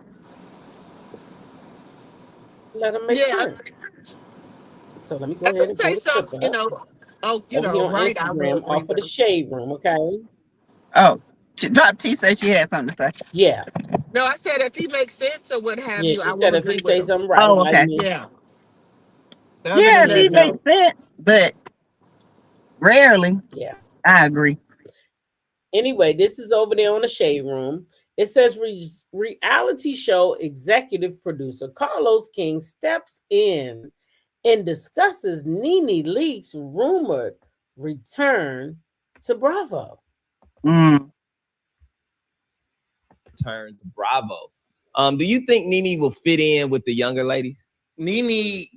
let him make sense. So let me go ahead and say something, right Instagram off of the shade room, okay? Oh, Drop T said she had something to say. Yeah. No, I said if he makes sense or what have you. She said if he say something right. Oh, okay. Yeah. Yeah, he makes sense, but rarely. Yeah. I agree. Anyway, this is over there on the shade room. It says reality show executive producer Carlos King steps in and discusses Nene Leakes' rumored return to Bravo. Return to Bravo. Do you think Nene will fit in with the younger ladies? Nene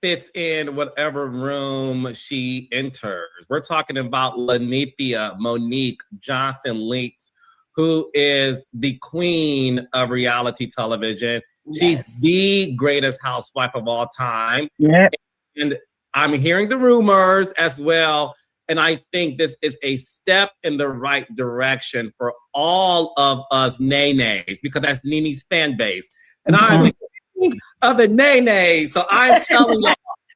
fits in whatever room she enters. We're talking about Lanithia Monique Johnson Leakes, who is the queen of reality television. Yes. She's the greatest housewife of all time. Yeah. And I'm hearing the rumors as well. And I think this is a step in the right direction for all of us Nenes, because that's Nene's fan base. And I'm of the Nenes. So I'm telling you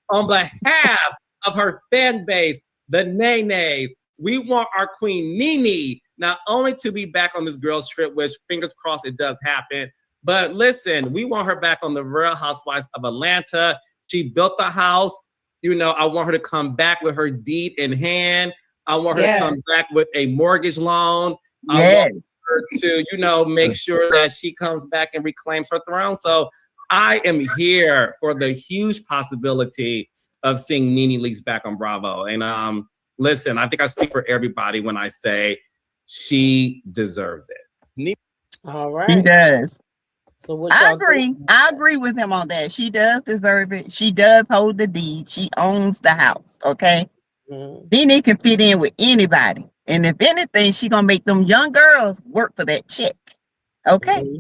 on behalf of her fan base, the Nenes, we want our queen Nene not only to be back on this girls trip, which fingers crossed it does happen, but listen, we want her back on the Real Housewives of Atlanta. She built the house. I want her to come back with her deed in hand. I want her to come back with a mortgage loan. I want her to, make sure that she comes back and reclaims her throne. So I am here for the huge possibility of seeing Nene Leakes back on Bravo. And listen, I think I speak for everybody when I say she deserves it. All right. She does. So what I agree. I agree with him on that. She does deserve it. She does hold the deed. She owns the house. Okay. Nene can fit in with anybody. And if anything, she gonna make them young girls work for that check. Okay.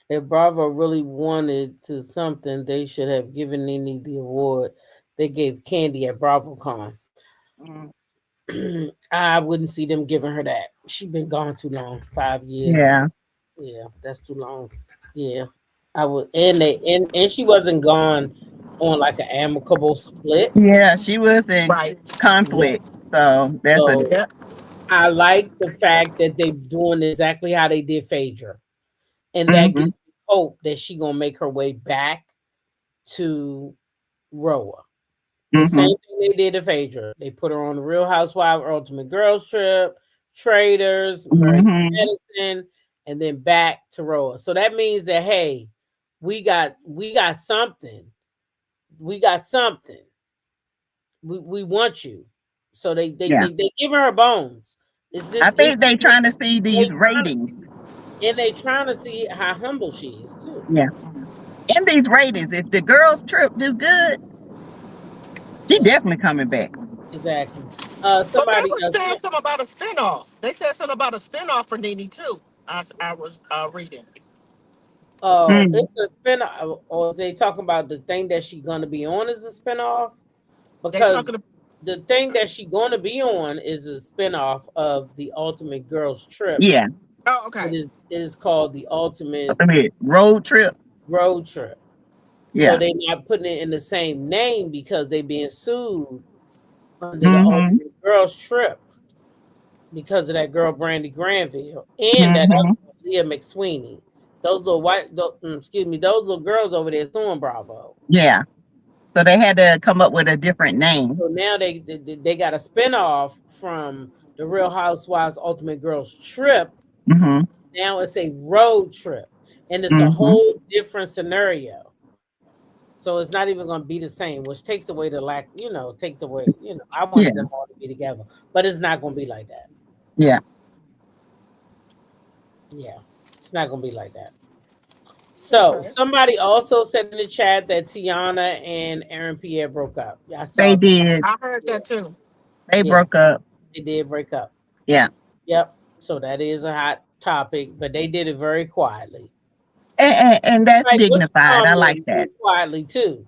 If Bravo really wanted to something, they should have given Nene the award they gave Candy at BravoCon. I wouldn't see them giving her that. She's been gone too long, 5 years. Yeah, that's too long. Yeah, I would, and she wasn't gone on like an amicable split. Yeah, she was in conflict. So that's I like the fact that they're doing exactly how they did Phaedra, and that gives me hope that she gonna make her way back to Roa. The same thing they did to Phaedra. They put her on the Real Housewives Ultimate Girls Trip, Traders, American Medicine, and then back to Roa. So that means that hey, we got something. We got something. We want you. So they give her bones. I think they trying to see these ratings. And they trying to see how humble she is too. Yeah. And these ratings, if the girls trip do good, she definitely coming back. Exactly. But they Somebody were saying something about a spinoff. They said something about a spinoff for Nene too. I was reading. It's a spinoff, or they talking about the thing that she's gonna be on is a spinoff? Because the thing that she's gonna be on is a spinoff of the Ultimate Girls Trip. Yeah. Oh, okay. It is called the Ultimate Road Trip. Road Trip. Yeah. So they're not putting it in the same name because they're being sued under the Ultimate Girls Trip because of that girl Brandy Granville and that other Leah McSweeney. Those little those little girls over there suing Bravo. Yeah. So they had to come up with a different name. So now they got a spinoff from the Real Housewives Ultimate Girls Trip. Now it's a road trip, and it's a whole different scenario. So it's not even going to be the same, which takes away the lack. I wanted them all to be together, but it's not going to be like that. Yeah. Yeah, it's not going to be like that. So somebody also said in the chat that Tiana and Aaron Pierre broke up. They did. I heard that too. They broke up. They did break up. Yeah. Yep. So that is a hot topic, but they did it very quietly. And that's dignified. I like that. Quietly too.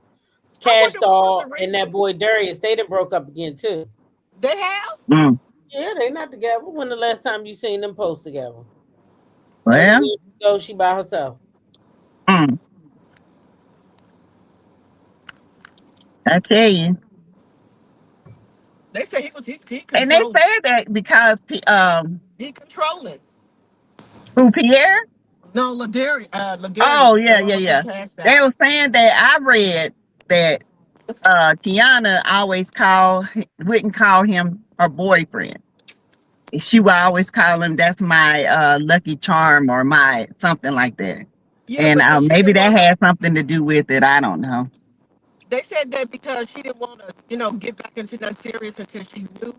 Cash Doll and that boy Darius, they done broke up again too. They have? Yeah, they not together. When the last time you seen them post together? Well, go she by herself. I tell you. They say he and they said that because he controlling. Who, Pierre? No, Ladarius. Oh yeah. They were saying that I read that Tiana always wouldn't call him her boyfriend. She would always call him, that's my lucky charm or my something like that. Yeah, and maybe that had something to do with it. I don't know. They said that because she didn't want to, get back into that serious until she knew,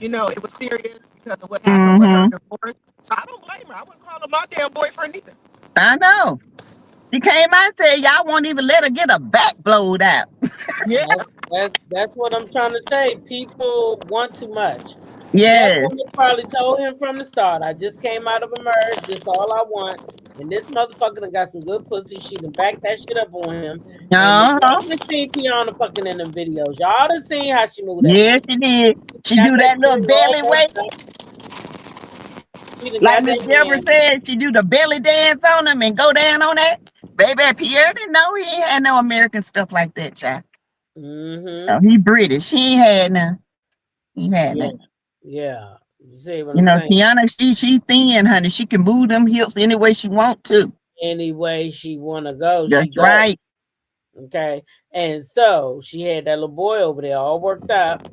it was serious because of what happened with her divorce. So I don't blame her. I wouldn't call him my damn boyfriend either. I know. She came out and said, y'all won't even let her get a back blowed out. Yeah. That's what I'm trying to say. People want too much. Yeah. Probably told him from the start, I just came out of a merge. This all I want. And this motherfucker done got some good pussy. She done backed that shit up on him. Y'all done seen Tiana fucking in them videos. Y'all done seen how she moved that. Yes, she did. She do that little belly weight. Like Miss Deborah said, she do the belly dance on him and go down on that. Baby, Pierre didn't know he ain't had no American stuff like that, child. No, he British. He ain't had none. He had none. Yeah. You know, Tiana, she thin, honey. She can move them hips any way she want to. Any way she want to go. That's right. Okay. And so she had that little boy over there all worked up.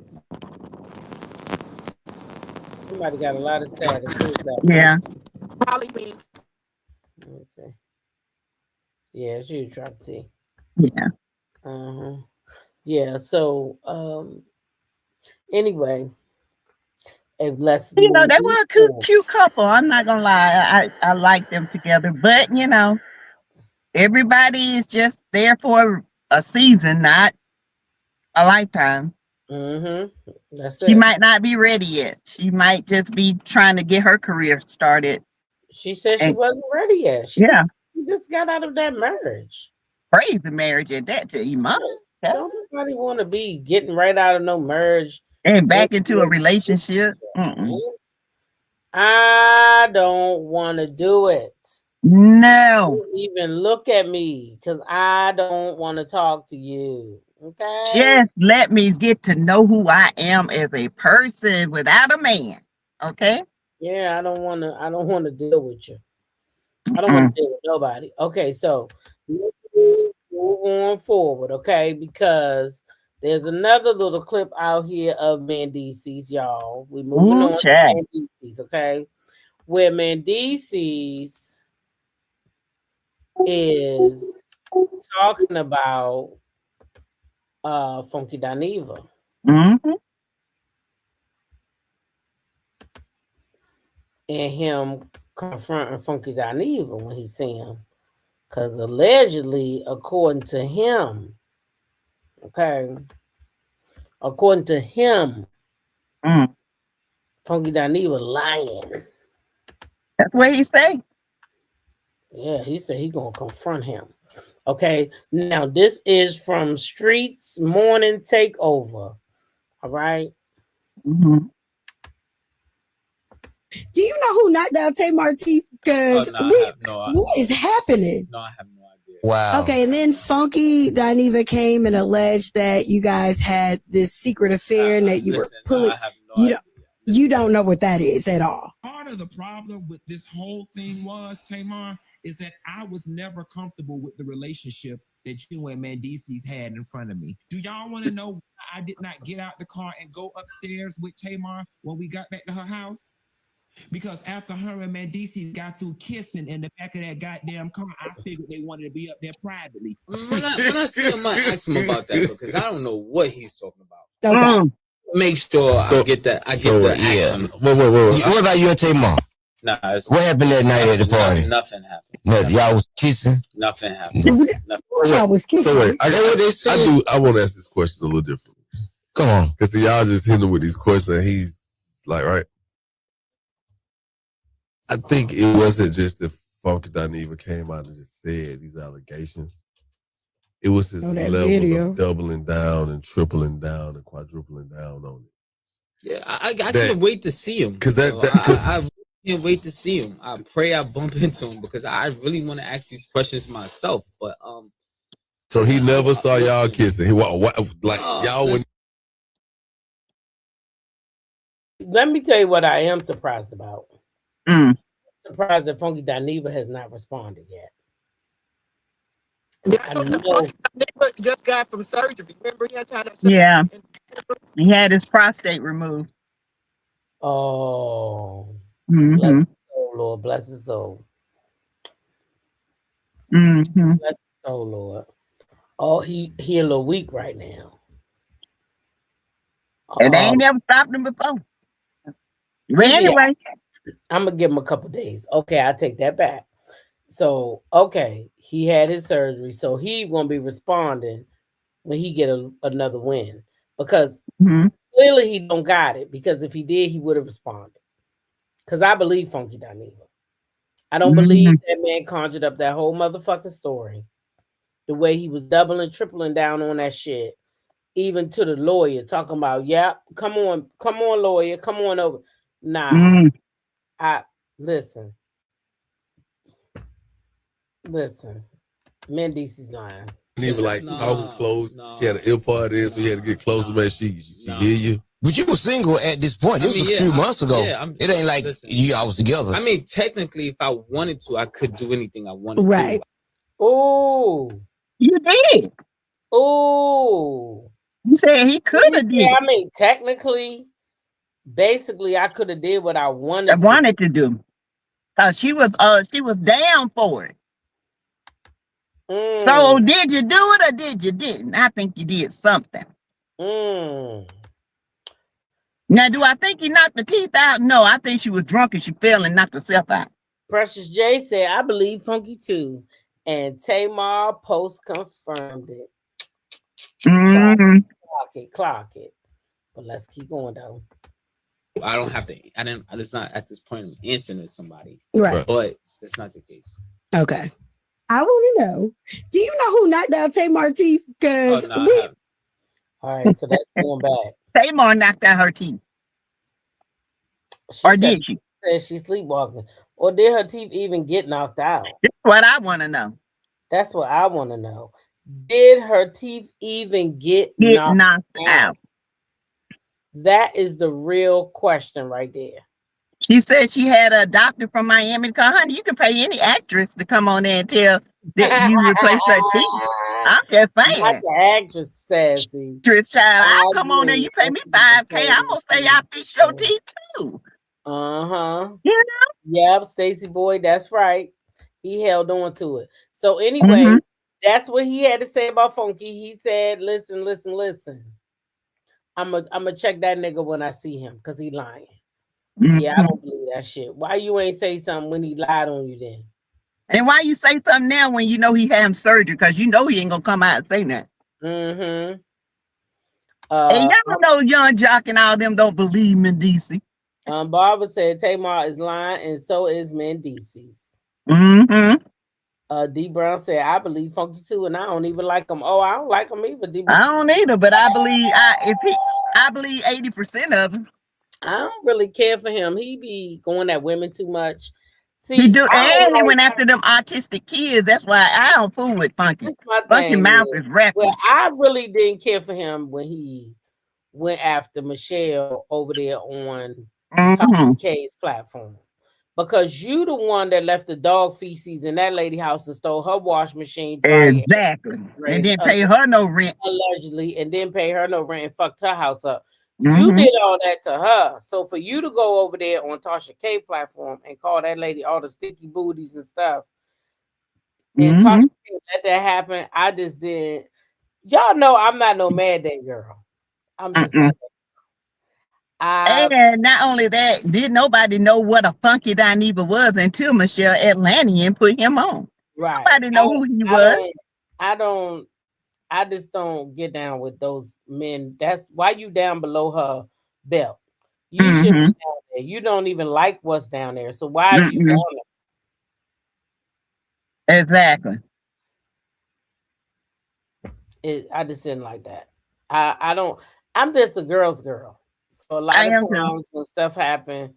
Somebody got a lot of status. Yeah. Probably me. Let me see. Yeah, she was trying to see. Yeah. Yeah. So, anyway. They were a cute couple. I'm not gonna lie. I like them together, but everybody is just there for a season, not a lifetime. That's it. She might not be ready yet. She might just be trying to get her career started. She said she wasn't ready yet. She just got out of that marriage. Crazy marriage at that, tell you, mom. Don't nobody want to be getting right out of no marriage. And back into a relationship. I don't want to do it. No. Don't even look at me because I don't want to talk to you. Okay. Just let me get to know who I am as a person without a man. Okay. Yeah, I don't want to deal with you. I don't want to deal with nobody. Okay, so move on forward, okay? Because there's another little clip out here of Mendices, y'all. We're moving on to Mendices, okay? Where Mendices is talking about Funky Dineva. Mm-hmm. And him confronting Funky Dineva when he see him. Because allegedly, according to him, okay, according to him, Funky Dineva lying. That's what he say. Yeah, he said he gonna confront him. Okay, now this is from Streets Morning Takeover. All right. Mm-hmm. Do you know who knocked out Tamar teeth? Because what is happening? No, I have no idea. Wow. Okay, and then Funky Dineva came and alleged that you guys had this secret affair and that you were pulling. You don't know what that is at all. Part of the problem with this whole thing was, Tamar, is that I was never comfortable with the relationship that you and Mendices had in front of me. Do y'all want to know why I did not get out the car and go upstairs with Tamar when we got back to her house? Because after her and Mendices got through kissing in the back of that goddamn car, I figured they wanted to be up there privately. When I see him, I ask him about that because I don't know what he's talking about. Okay. Make sure I get that. Yeah. Wait. What about you and Tamar? Nah, what happened that night at the party? Nothing happened. Y'all was kissing? Nothing happened. Y'all was kissing. So wait, I want to ask this question a little different. Come on. Because y'all just hitting him with these questions and he's like, right? I think it wasn't just that Funky Dineva came out and just said these allegations. It was his level of doubling down and tripling down and quadrupling down on it. Yeah, I can't wait to see him. Because I can't wait to see him. I pray I bump into him because I really want to ask these questions myself. But so he never saw y'all kissing. Y'all wouldn't. Let me tell you what I am surprised about. Surprised that Funky Dineva has not responded yet. Yeah, I know. Funky just got from surgery. Remember he had to have that surgery. Yeah. He had his prostate removed. Oh. Mm-hmm. Bless his soul, Lord. Bless his soul. Mm-hmm. Bless his soul, Lord. Oh, he a little weak right now. And they ain't never stopped him before. But anyway. I'm gonna give him a couple days. Okay, I take that back. So, okay, he had his surgery, so he gonna be responding when he get another win because clearly he don't got it. Because if he did, he would have responded. Because I believe Funky Dineva. I don't believe that man conjured up that whole motherfucking story. The way he was doubling, tripling down on that shit, even to the lawyer talking about, come on, lawyer, come on over. Nah. Listen. Mendices is lying. And he was like talking close. She had an ear part in, so he had to get close to make she hear you. But you were single at this point. This was a few months ago. It ain't like y'all was together. I mean, technically, if I wanted to, I could do anything I wanted to. Right. Oh. You did. Oh. You said he could have did. I mean, technically, basically, I could have did what I wanted to do. Cause she was down for it. So did you do it or did you didn't? I think you did something. Now, do I think he knocked the teeth out? No, I think she was drunk and she fell and knocked herself out. Precious J said, I believe Funky too. And Tamar Post confirmed it. Clock it. But let's keep going though. I don't have to. I'm just not at this point I'm answering to somebody. Right. But that's not the case. Okay. I want to know. Do you know who knocked out Tamar teeth? Because all right, so that's going back. Tamar knocked out her teeth. Or did she? Said she's sleepwalking. Or did her teeth even get knocked out? That's what I want to know. That's what I want to know. Did her teeth even get knocked out? That is the real question right there. She said she had a doctor from Miami to come. Honey, you can pay any actress to come on there and tell that you replace her teeth. I'm just saying. Not the actress, Sassy. Child, I come on there. You pay me $5K. I'm gonna say I fix your teeth too. Uh-huh. You know? Yep, Stacey Boy, that's right. He held on to it. So anyway, that's what he had to say about Funky. He said, listen. I'm gonna check that nigga when I see him because he lying. Yeah, I don't believe that shit. Why you ain't say something when he lied on you then? And why you say something now when you know he having surgery? Because you know he ain't gonna come out and say that. Mm-hmm. And y'all know Young Jock and all them don't believe Mendici. Barbara said Tamar is lying, and so is Mendicis. D Brown said I believe Funky too, and I don't even like him. Oh, I don't like him either. D Brown. I don't either, but I believe I believe 80% of him. I don't really care for him. He be going at women too much. See, he do, and he went after them autistic kids. That's why I don't fool with Funky. Funky mouth is reckless. Well, I really didn't care for him when he went after Michelle over there on Tasha K's platform. Because you the one that left the dog feces in that lady house and stole her wash machine dryer. Exactly. And didn't pay her no rent. Allegedly, and didn't pay her no rent and fucked her house up. You did all that to her. So for you to go over there on Tasha K platform and call that lady all the sticky booties and stuff, and Tasha K let that happen, I just did. Y'all know I'm not no mad day girl. I'm just not. And not only that, didn't nobody know what a Funky Dineva was until Michelle Atlantean put him on. Right. Nobody know who he was. I just don't get down with those men. That's why you down below her belt. You should be down there. You don't even like what's down there. So why is you on it? Exactly. I just didn't like that. I don't. I'm just a girl's girl. So a lot of times when stuff happen,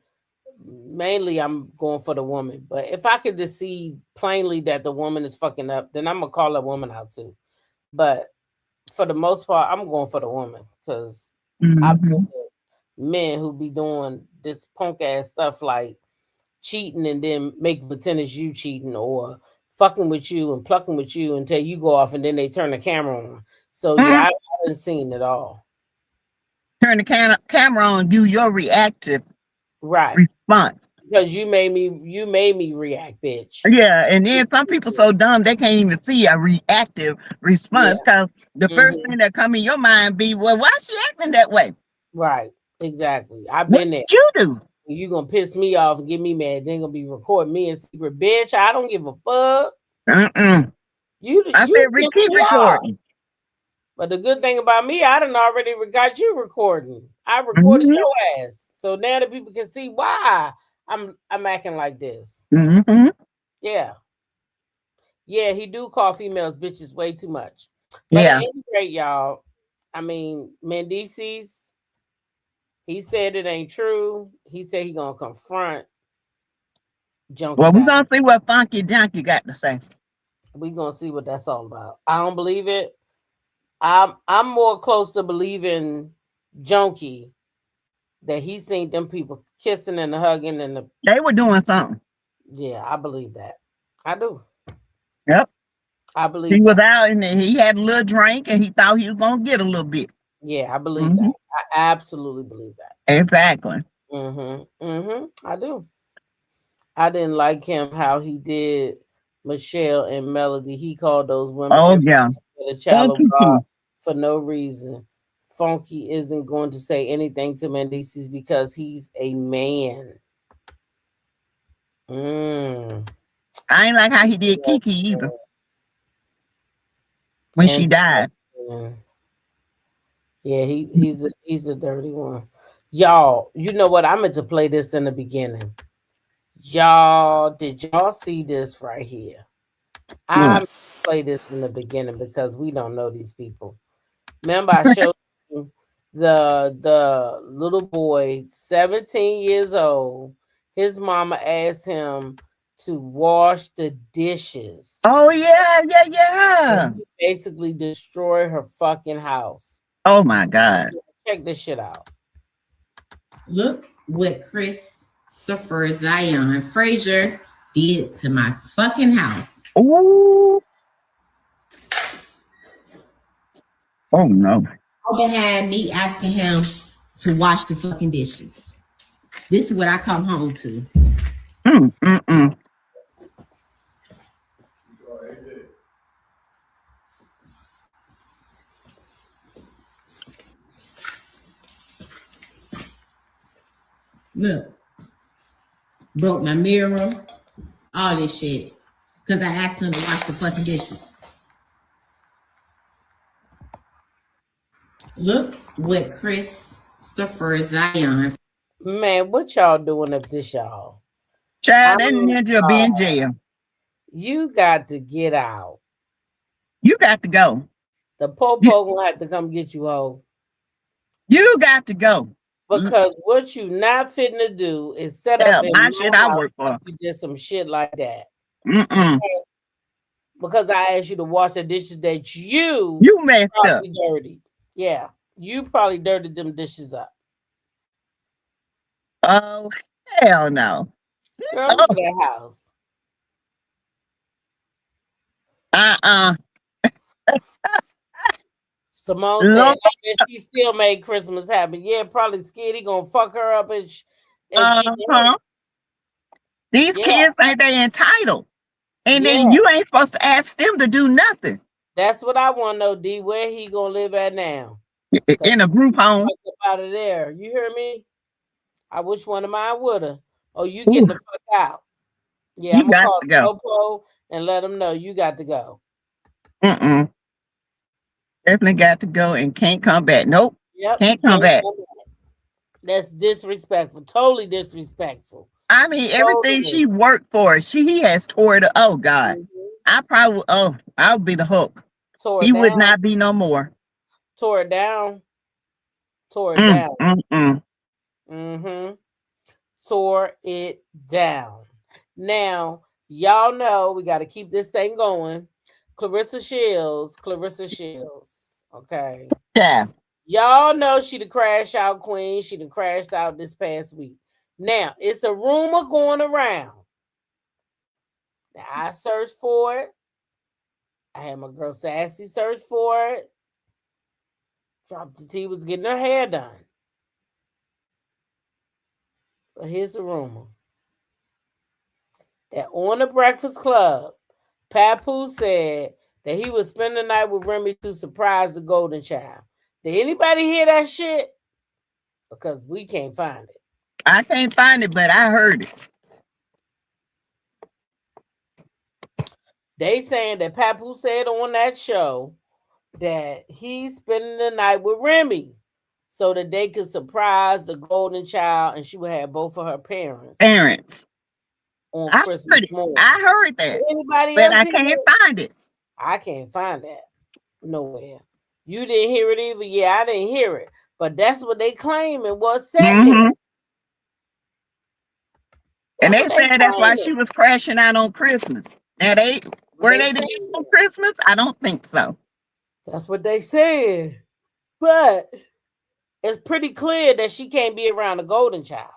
mainly I'm going for the woman. But if I could just see plainly that the woman is fucking up, then I'm gonna call that woman out too. But for the most part, I'm going for the woman because I've been men who be doing this punk ass stuff like cheating and then make pretend it's you cheating or fucking with you and plucking with you until you go off and then they turn the camera on. So yeah, I haven't seen it all. Turn the camera on, do your reactive response. Because you made me react, bitch. Yeah, and then some people so dumb they can't even see a reactive response because the first thing that come in your mind be, well, why she acting that way? Right, exactly. I've been there. What you do? You gonna piss me off and get me mad. Then gonna be recording me in secret, bitch. I don't give a fuck. I said, keep recording. But the good thing about me, I done already got you recording. I recorded your ass, so now the people can see why I'm acting like this. Yeah, he do call females bitches way too much. But at any rate, y'all, I mean, Mendicis, he said it ain't true. He said he gonna confront Junkie. Well, we're gonna see what Funky Junkie got to say. We're gonna see what that's all about. I don't believe it. I'm more close to believing Junkie that he seen them people kissing and hugging and they were doing something. Yeah, I believe that. I do. Yep. I believe he was out and he had a little drink and he thought he was gonna get a little bit. Yeah, I believe that. I absolutely believe that. Exactly. I do. I didn't like him how he did Michelle and Melody. He called those women a child of God for no reason. Funky isn't going to say anything to Mendicis because he's a man. I ain't like how he did Kiki either. When she died. Yeah, he's a dirty one. Y'all, you know what? I meant to play this in the beginning. Y'all, did y'all see this right here? I play this in the beginning because we don't know these people. Remember, I showed you the little boy, 17 years old. His mama asked him to wash the dishes. Oh yeah. And he basically destroyed her fucking house. Oh my God. Check this shit out. Look what Christopher Zion Frazier did to my fucking house. Oh. Oh no. Behind me asking him to wash the fucking dishes. This is what I come home to. Look. Broke my mirror. All this shit. Because I asked him to wash the fucking dishes. Look what Christopher Zion. Man, what y'all doing up this, y'all? Child, that ninja be in jail. You got to get out. You got to go. The popo gonna have to come get you, ho. You got to go. Because what you not fitting to do is set up in my shit I work for. You did some shit like that. Mm-mm. Because I asked you to wash the dishes that you messed up. Dirty. Yeah, you probably dirtied them dishes up. Oh, hell no. Girl, look at that house. Simone said she still made Christmas happen. Yeah, probably scared he gonna fuck her up and These kids ain't they entitled. And then you ain't supposed to ask them to do nothing. That's what I want to know, D. Where he gonna live at now? In a group home. Out of there. You hear me? I wish one of mine woulda. Oh, you get the fuck out. Yeah, I'm gonna call Popo and let them know you got to go. Definitely got to go and can't come back. Nope. Yep. Can't come back. That's disrespectful. Totally disrespectful. I mean, everything she worked for, he has tore it. Oh God. I probably I'll be the hook. He would not be no more. Tore it down. Tore it down. Tore it down. Now, y'all know we got to keep this thing going. Clarissa Shields. Okay. Yeah. Y'all know she the crash out queen. She done crashed out this past week. Now, it's a rumor going around. Now, I searched for it. I had my girl Sassy search for it. DTT was getting her hair done. But here's the rumor. That on the Breakfast Club, Papoose said that he would spend the night with Remy to surprise the golden child. Did anybody hear that shit? Because we can't find it. I can't find it, but I heard it. They saying that Papoose said on that show that he's spending the night with Remy so that they could surprise the golden child and she would have both of her parents. On Christmas morning. I heard that. Anybody else? I can't find it. I can't find that nowhere. You didn't hear it either? Yeah, I didn't hear it. But that's what they claim and was said. And they said that's why she was crashing out on Christmas. Now were they together on Christmas? I don't think so. That's what they said. But it's pretty clear that she can't be around a golden child.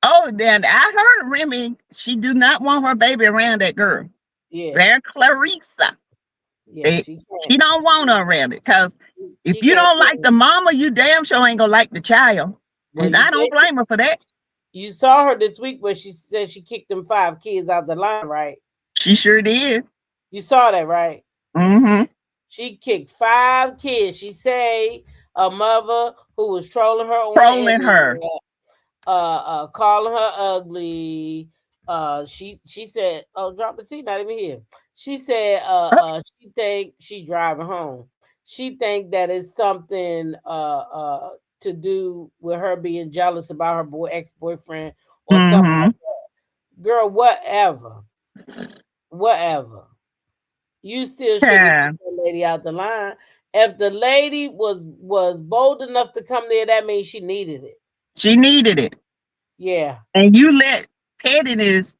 Oh, then I heard Remy, she do not want her baby around that girl. Yeah. They're Clarissa. Yeah, she don't want her around it. Because if you don't like the mama, you damn sure ain't gonna like the child. Well, and I don't blame her for that. You saw her this week where she said she kicked them 5 kids out the line, right? She sure did. You saw that, right? She kicked 5 kids. She said a mother who was trolling her calling her ugly. She said, oh, drop the T, not even here. She said she think she driving home. She think that it's something to do with her being jealous about her ex-boyfriend or something like that. Girl, whatever. You still should have kicked the lady out the line. If the lady was bold enough to come there, that means she needed it. She needed it. Yeah. And you let pettiness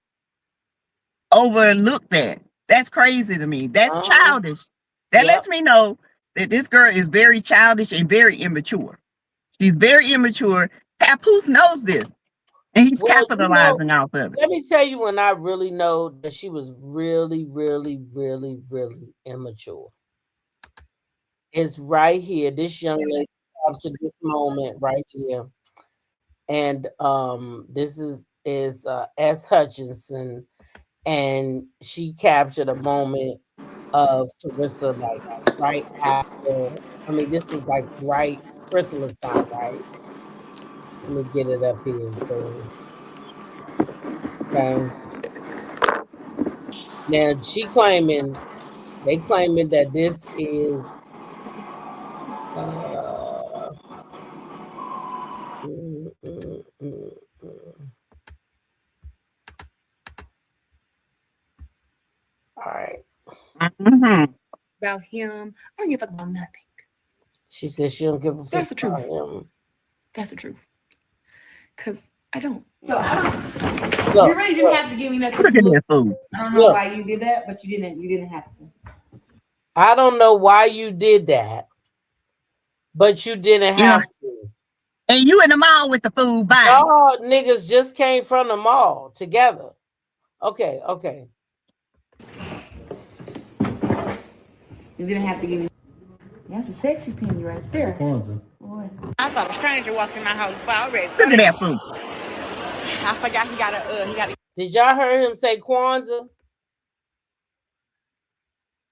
overlook that. That's crazy to me. That's childish. That lets me know that this girl is very childish and very immature. She's very immature. Papoose knows this. And he's capitalizing off of it. Let me tell you when I really know that she was really, really, really, really immature. It's right here. This young lady captured this moment right here. And this is S. Hutchinson, and she captured a moment of Clarissa, like right after. I mean, this is like right Christmas time, right? Let me get it up here. So, okay. Now they claiming that this is mm, mm, mm, mm. All right. About him. I don't give a fuck about nothing. She says she don't give a fuck. That's the truth. About him. That's the truth. Cause I don't. You really didn't have to give me nothing. Look at that food. I don't know why you did that, but you didn't have to. I don't know why you did that, but you didn't have to. And you in the mall with the food buying. Y'all niggas just came from the mall together. Okay. You didn't have to give me. That's a sexy penny right there. Boy. I thought a stranger walked in my house, but I already. Look at that food. I forgot he got a. Did y'all hear him say Kwanzaa?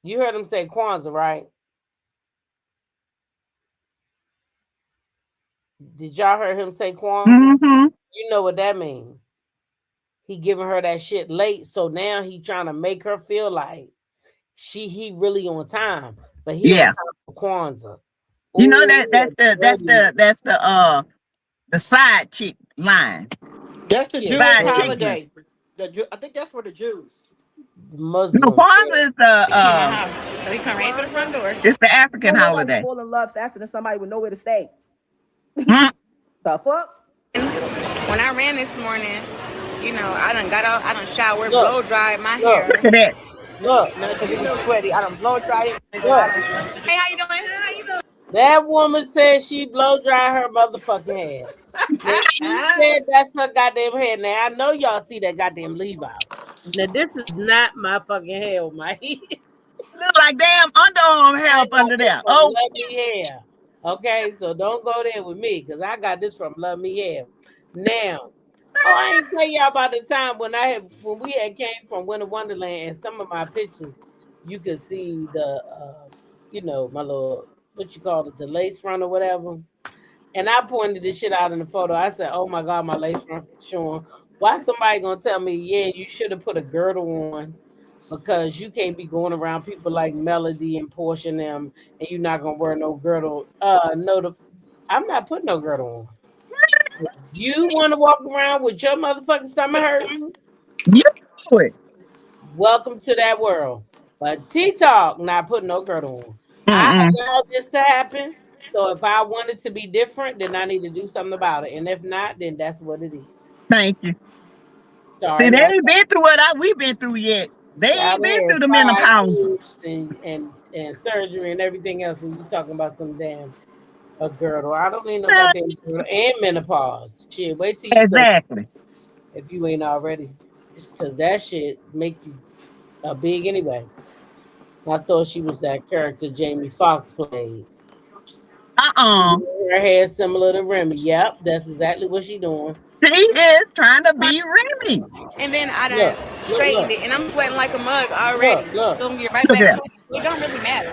You heard him say Kwanzaa, right? Did y'all hear him say Kwanzaa? Mm-hmm. You know what that means. He giving her that shit late, so now he trying to make her feel like he really on time, but he on time for Kwanzaa. You know that's the side chick line. That's the Jewish holiday. I think that's for the Jews. Muslim. No, Kwanzaa is house. So he come right to the front door. It's the African holiday. Fall in love faster than somebody with nowhere to stay. The fuck? When I ran this morning, I done got out, I done showered, blow dried my hair. Look at that. Look, no, it's sweaty. I done blow dried it. Hey, how you doing? That woman said she blow dry her motherfucking hair. Now, she said that's her goddamn hair. Now I know y'all see that goddamn leave out. Now this is not my fucking hair on my head. Look like damn underarm hair up under there. Oh, Love Me Hair. Okay, so don't go there with me because I got this from Love Me Hair. Now, I ain't tell y'all about the time when we had came from Winter Wonderland, and some of my pictures you could see the my little what you call it, the lace front or whatever. And I pointed this shit out in the photo. I said, "Oh my God, my lace front is showing." Why somebody gonna tell me, yeah, you should have put a girdle on because you can't be going around people like Melody and Portia and them, and you're not gonna wear no girdle. No, I'm not putting no girdle on. You want to walk around with your motherfucking stomach hurting? You do it. Welcome to that world. But T-Talk not putting no girdle on. I allowed this to happen. So if I want it to be different, then I need to do something about it. And if not, then that's what it is. Thank you. Sorry. See, they ain't been through what we've been through yet. They ain't been through the menopause. And surgery and everything else. And you talking about some damn a girdle. I don't need no goddamn girdle and menopause. Shit, wait till you go. If you ain't already. Because that shit make you big anyway. I thought she was that character Jamie Foxx played. Her hair similar to Remy. Yep, that's exactly what she doing. She is trying to be Remy. And then I done straightened it, and I'm sweating like a mug already. So I'm gonna get right back. It don't really matter.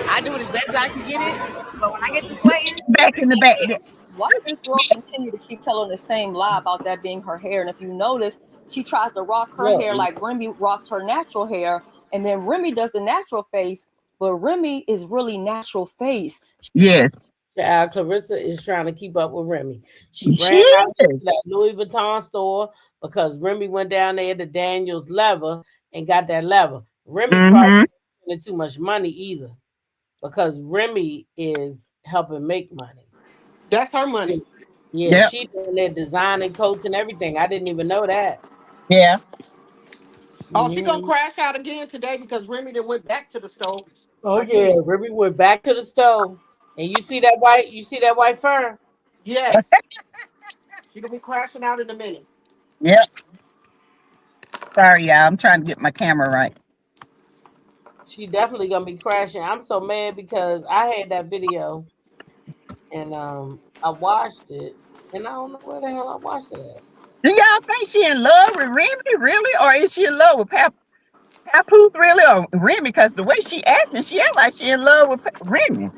I do it as best as I can get it, but when I get to sweating, back in the back. Why does this girl continue to keep telling the same lie about that being her hair? And if you notice, she tries to rock her hair like Remy rocks her natural hair, and then Remy does the natural face, but Remy is really natural face. Yes. Clarissa is trying to keep up with Remy. She ran out to that Louis Vuitton store because Remy went down there to Daniel's leather and got that leather. Remy probably didn't spend too much money either because Remy is helping make money. That's her money. Yeah, she doing their designing coats and everything. I didn't even know that. Yeah. Oh, she gonna crash out again today because Remy then went back to the store. Oh yeah, Remy went back to the store. And you see that white fur? Yes. She gonna be crashing out in a minute. Yep. Sorry, y'all. I'm trying to get my camera right. She definitely gonna be crashing. I'm so mad because I had that video and I watched it and I don't know where the hell I watched it at. Do y'all think she in love with Remy, really? Or is she in love with Papoose, really? Or Remy? Because the way she acting, she act like she in love with Remy.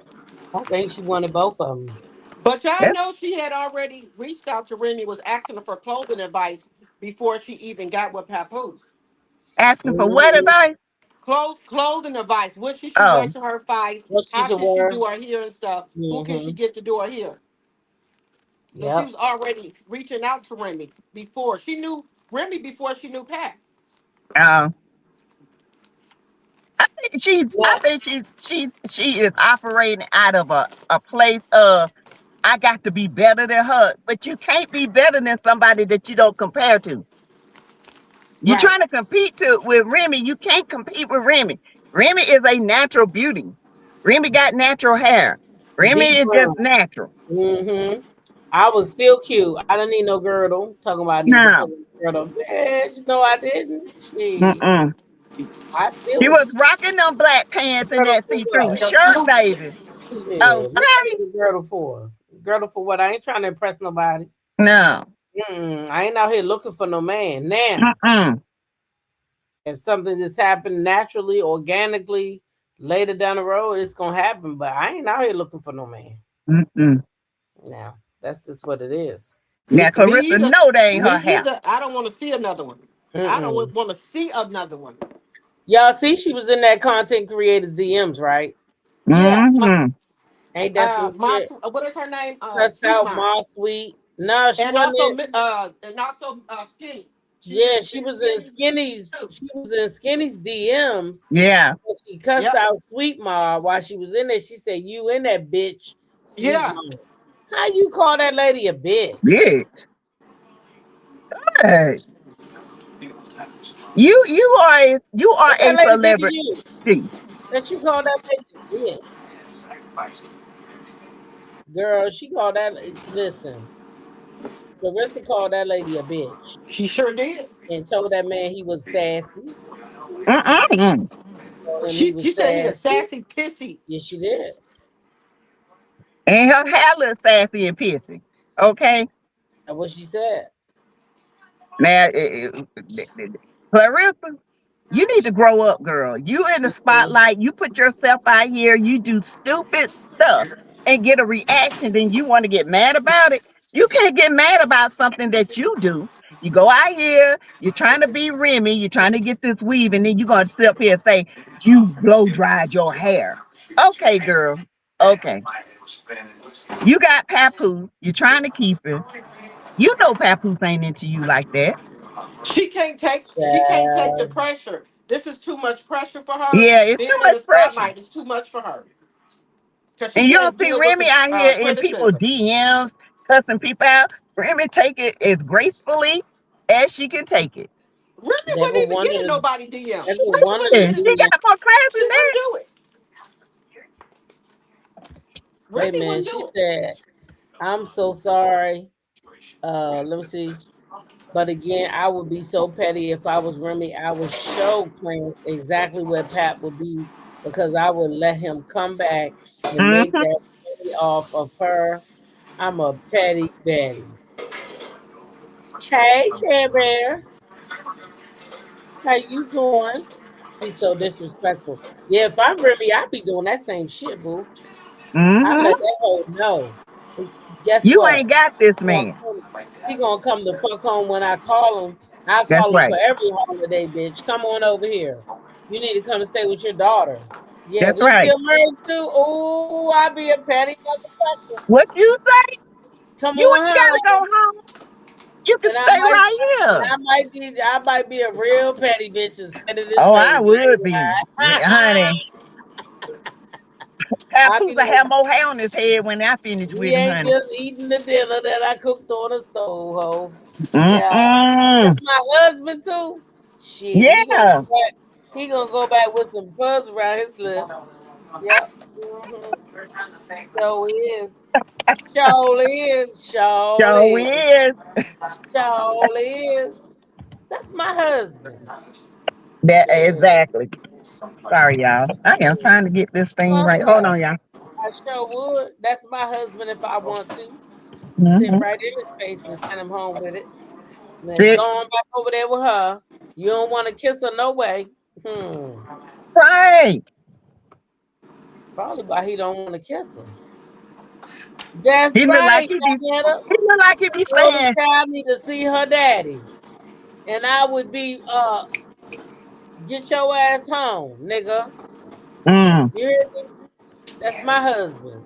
I think she wanted both of them. But y'all That's know she had already reached out to Remy, was asking her for clothing advice before she even got with Papoose. asking for what advice? Clothing advice. What should she wear Oh. to her fights? What she How should should she wear. do her hair and stuff? Who can she get to do her hair? So she Yep. was already reaching out to Remy before. She knew Remy before she knew Pat. I Yeah. think she is operating out of a place of I got to be better than her, but you can't be better than somebody that you don't compare to. You're Right. trying to compete with Remy. You can't compete with Remy. Remy is a natural beauty. Remy got natural hair. Remy Deep is just brown. natural. Mm-hmm. I was still cute. I didn't need no girdle. Talking about I need to put No. a girdle. Bitch, no, I didn't. She, Mm-mm. I still She was was rocking them black pants and girdle that for see-through what? shirt, baby. Shit, what I Okay. need a girdle for? Girdle for what? I ain't trying to impress nobody. No. I ain't out here looking for no man. Now, Mm-mm. if something just happened naturally, organically, later down the road, it's gonna happen. But I ain't out here looking for no man. Mm-mm. Now, that's just what it is. Now Me Clarissa either. know they ain't Me her hair. either. I don't want to see another one. I don't want to see another one. Y'all see, she was in that content creators DMs, right? Yeah. Mm-hmm. Ain't that some shit? What is her name? Cussed Sweet out Mom. Ma Sweet. No, she And wasn't also, in. Skinny. Yeah, she was in Skinny's. She was in Skinny's DMs. Yeah. She cussed out Sweet Ma while she was in there. She said, "You in that bitch, Sweet Yeah. Ma? How you call that lady a bitch? Bitch. Hey. You are What that a lady did to celebrity. you? That you call that lady a bitch? Girl, she called that. Listen, Larissa called that lady a bitch. She sure did. And told that man he was sassy. Mm-mm. Told him he She was said he a sassy. sassy pissy. Yes, she did. And her hair looks sassy and pissy. Okay. That's what she said. Now, Clarissa, you need to grow up, girl. You in the spotlight. You put yourself out here. You do stupid stuff and get a reaction. Then you want to get mad about it. You can't get mad about something that you do. You go out here. You're trying to be Remy. You're trying to get this weave, and then you're going to sit up here and say you blow dried your hair. Okay, girl. Okay. You got Papoose. You're trying to keep it. You know Papoose ain't into you like that. She can't take the pressure. This is too much pressure for her. Yeah, it's too Being in much the pressure. spotlight is too much for her. Because she And you don't can't see deal with Remy the out here in people criticism. DMs cussing people out. Remy take it as gracefully as she can take it. Remy Never wouldn't even get in wanted. nobody DM. Never Remy wanted wouldn't to Yeah, get it. she be. got more class She than wouldn't that. do it. Wait a Remy minute. wouldn't She do it. said, "I'm so sorry." Let me see. But again, I would be so petty if I was Remy. I would show Prince exactly where Pat would be because I would let him come back and make Mm-hmm. that money off of her. I'm a petty Betty. Hey, Care Bear. How you doing? She's so disrespectful. Yeah, if I'm Remy, I'd be doing that same shit, boo. I Mm-hmm. let that hoe know. Guess You what? ain't got this man. He gonna come the fuck home when I call him. I That's call him right. for every holiday, bitch. Come on over here. You need to come and stay with your daughter. Yeah, That's we right. still married too. Oh, I be a petty motherfucker. What you say? Come You on ain't gotta go home. home. You can And I stay might right and here. I might be a real petty bitch instead of this Oh, I phase. would be. Honey. I Papoose be will like, have more hair on his head when I finish with he him, ain't honey. just eating the dinner that I cooked on the stove, ho. Yeah. Mm-mm. That's my husband too. Shit, Yeah. he gonna go back with some fuzz around his lips. Yep. So he is. Surely is. Surely is. Surely is. That's my husband. That exactly. Sorry, y'all. I am trying to get this thing right. Hold on, y'all. I sure would. That's my husband if I want to. Sit Mm-hmm. right in his face and send him home with it. Then go on back over there with her. You don't want to kiss her, no way. Right. Probably why he don't want to kiss her. That's He look like right, he be. Diana. He look like he be Well, the saying. child need to see her daddy. And I would be get your ass home, nigga. You hear me? That's my husband.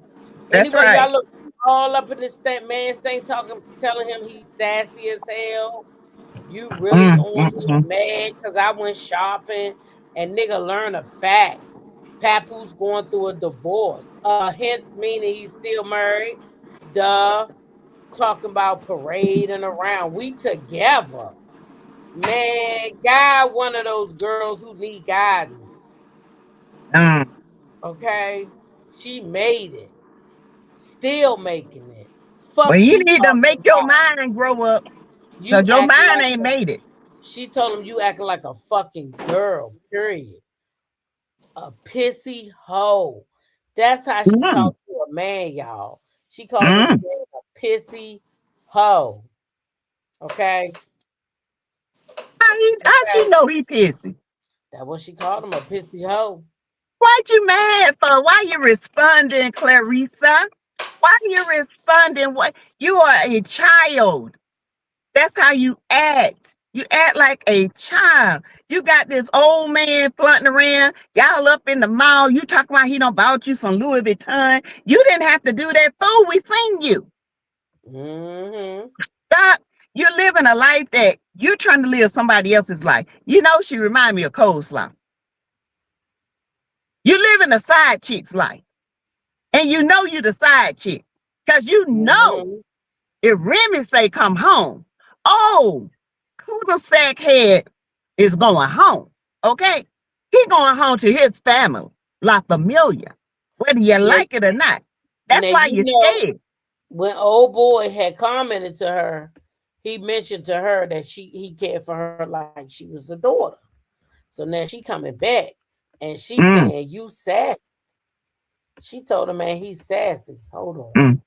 That's Anyway, right. y'all look all up in this man's thing telling him he's sassy as hell. You really on him mad because I went shopping and nigga learn the facts. Papoose going through a divorce. Hence meaning he's still married. Duh. Talking about parading around. We together. Man, God, one of those girls who need guidance. Okay? She made it. Still making it. Fuck Well, you you need to make talking your about. mind grow up. You Because your acting mind like ain't made it. She told him you acting like a fucking girl, period. A pissy hoe. That's how she talked to a man, y'all. She called this man a pissy hoe. Okay? How she know he pissy? That's what she called him, a pissy hoe. What you mad for? Why you responding, Clarissa? Why you responding? What you are a child. That's how you act. You act like a child. You got this old man fronting around. Y'all up in the mall. You talking about he don't bought you some Louis Vuitton. You didn't have to do that, fool. We seen you. Stop. You're living a life that you're trying to live somebody else's life. You know, she remind me of Coleslaw. You're living a side chick's life. And you know you the side chick. Because you know if Remy say come home, oh, Poodle Sack Head is going home. Okay? He going home to his family, La Familia, whether you like it or not. That's Now why you you're know scared. when old boy had commented to her, he mentioned to her that he cared for her like she was a daughter. So now she coming back and she saying you sassy. She told him, man, he's sassy. Hold on.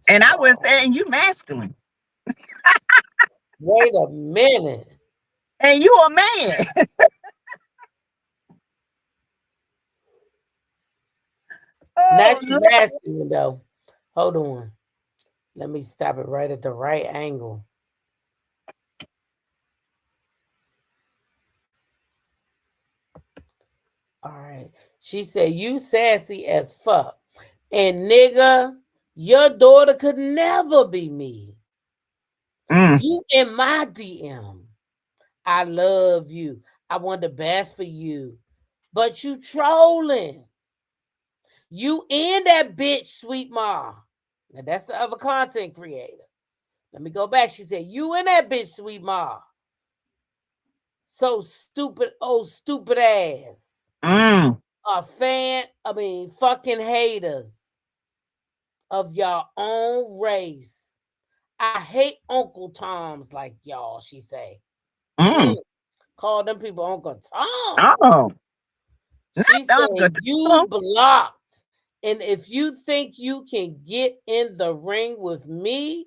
And I was saying you masculine. Wait a minute. And you a man. Not you masculine though. Hold on. Let me stop it right at the right angle. All right. She said, you sassy as fuck. And nigga, your daughter could never be me. You in my DM. I love you. I want the best for you. But you trolling. You in that bitch, sweet ma. Now that's the other content creator. Let me go back. She said, you in that bitch, sweet ma. So stupid, oh stupid ass. Fucking haters of your own race. I hate Uncle Toms like y'all, she say. Call them people Uncle Tom. Oh. She said, you blocked. And if you think you can get in the ring with me,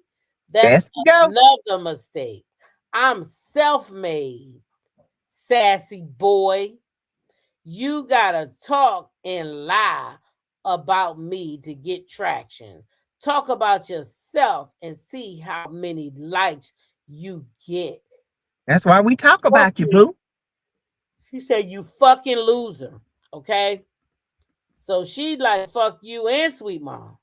that's another mistake. I'm self-made, sassy boy. You gotta talk and lie about me to get traction. Talk about yourself and see how many likes you get. That's why we talk about you, boo. She said, you fucking loser. Okay? So she like, fuck you and sweet mom.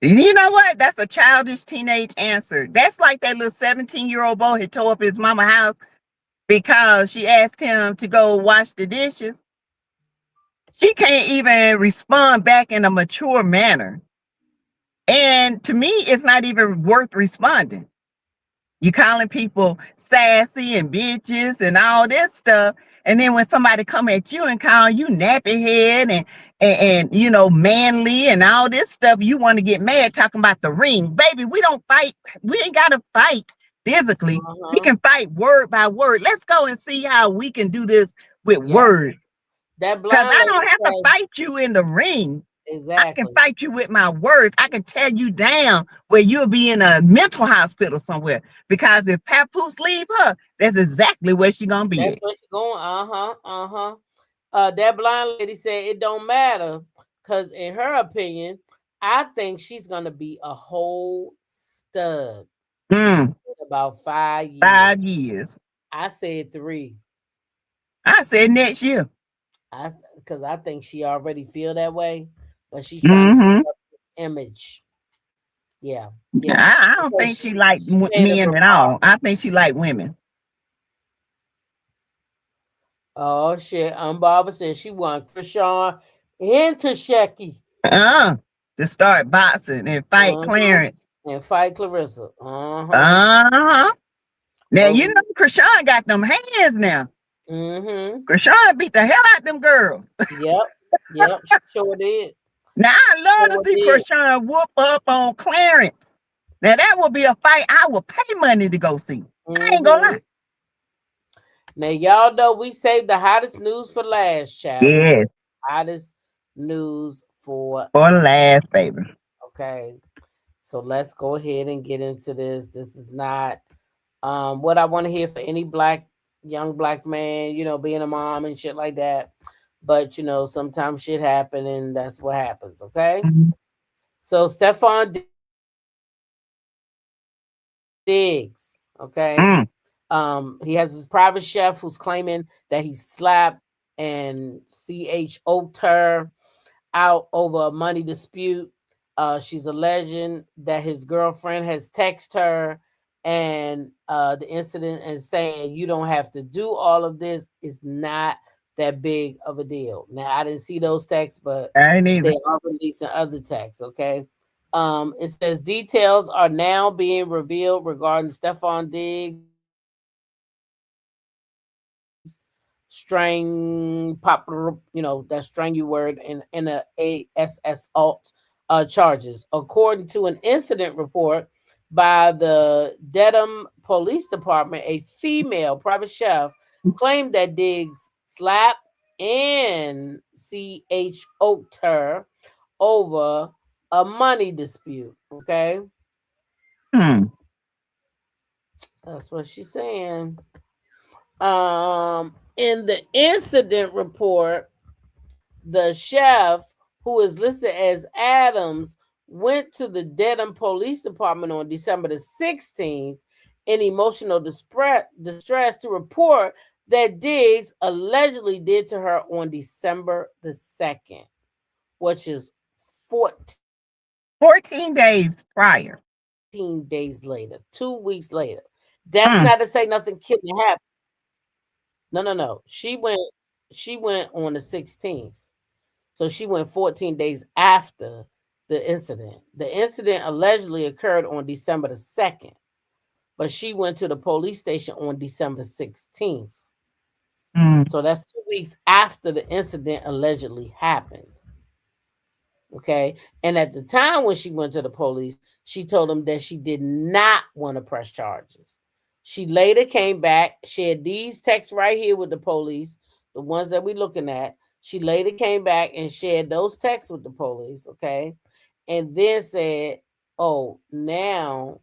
You know what? That's a childish teenage answer. That's like that little 17-year-old boy who tore up his mama's house because she asked him to go wash the dishes. She can't even respond back in a mature manner. And to me, it's not even worth responding. You calling people sassy and bitches and all this stuff. And then when somebody come at you and call you nappy head and you know, manly and all this stuff, you want to get mad talking about the ring. Baby, we don't fight. We ain't got to fight physically. We can fight word by word. Let's go and see how we can do this with words. That Because blind I don't have to says, fight you in the ring. exactly. I can fight you with my words. I can tear you down where you'll be in a mental hospital somewhere. Because if Papoose leave her, that's exactly where she's gonna be. That's where she's going. That blind lady said it don't matter because in her opinion, I think she's gonna be a whole stud in about 5 years. 5 years. I said 3. I said next year. Because I think she already feel that way, but she's trying to keep up this image. Yeah. I don't think she like men at all. I think she like women. Oh shit! Barbara said she want Krishan and Tasheki. To start boxing and fight Clarence. And fight Clarissa. Now you know Krishan got them hands now. Krishan beat the hell out them girls. Yep, she sure did. Now I love to see Krishan whoop up on Clarence. Now that would be a fight I would pay money to go see. I ain't gonna lie. Now y'all know we saved the hottest news for last, child. Yes. Hottest news for last, baby. Okay. So let's go ahead and get into this. This is not what I want to hear for any young black man, you know, being a mom and shit like that. But you know, sometimes shit happen and that's what happens, okay? So Stefan Diggs, okay? He has his private chef who's claiming that he slapped and choked her out over a money dispute. She's alleging that his girlfriend has texted her and the incident and saying you don't have to do all of this. Is not that big of a deal. Now I didn't see those texts, but they are releasing other texts, okay? It says details are now being revealed regarding Stefan Diggs that strangle word in a ASS alt charges. According to an incident report by the Dedham Police Department, a female private chef claimed that Diggs slapped and choked her over a money dispute. Okay. That's what she's saying. In the incident report, the chef, who is listed as Adams, went to the Dedham Police Department on December the 16th in emotional distress to report that Diggs allegedly did to her on December the 2nd, which is 14 days prior. 14 days later, 2 weeks later. That's not to say nothing couldn't happen. No. She went on the 16th. So she went 14 days after the incident. The incident allegedly occurred on December the 2nd, but she went to the police station on December 16th. So that's 2 weeks after the incident allegedly happened. Okay. And at the time when she went to the police, she told them that she did not want to press charges. She later came back, shared these texts right here with the police, the ones that we're looking at. She later came back and shared those texts with the police, okay? And then said, oh, now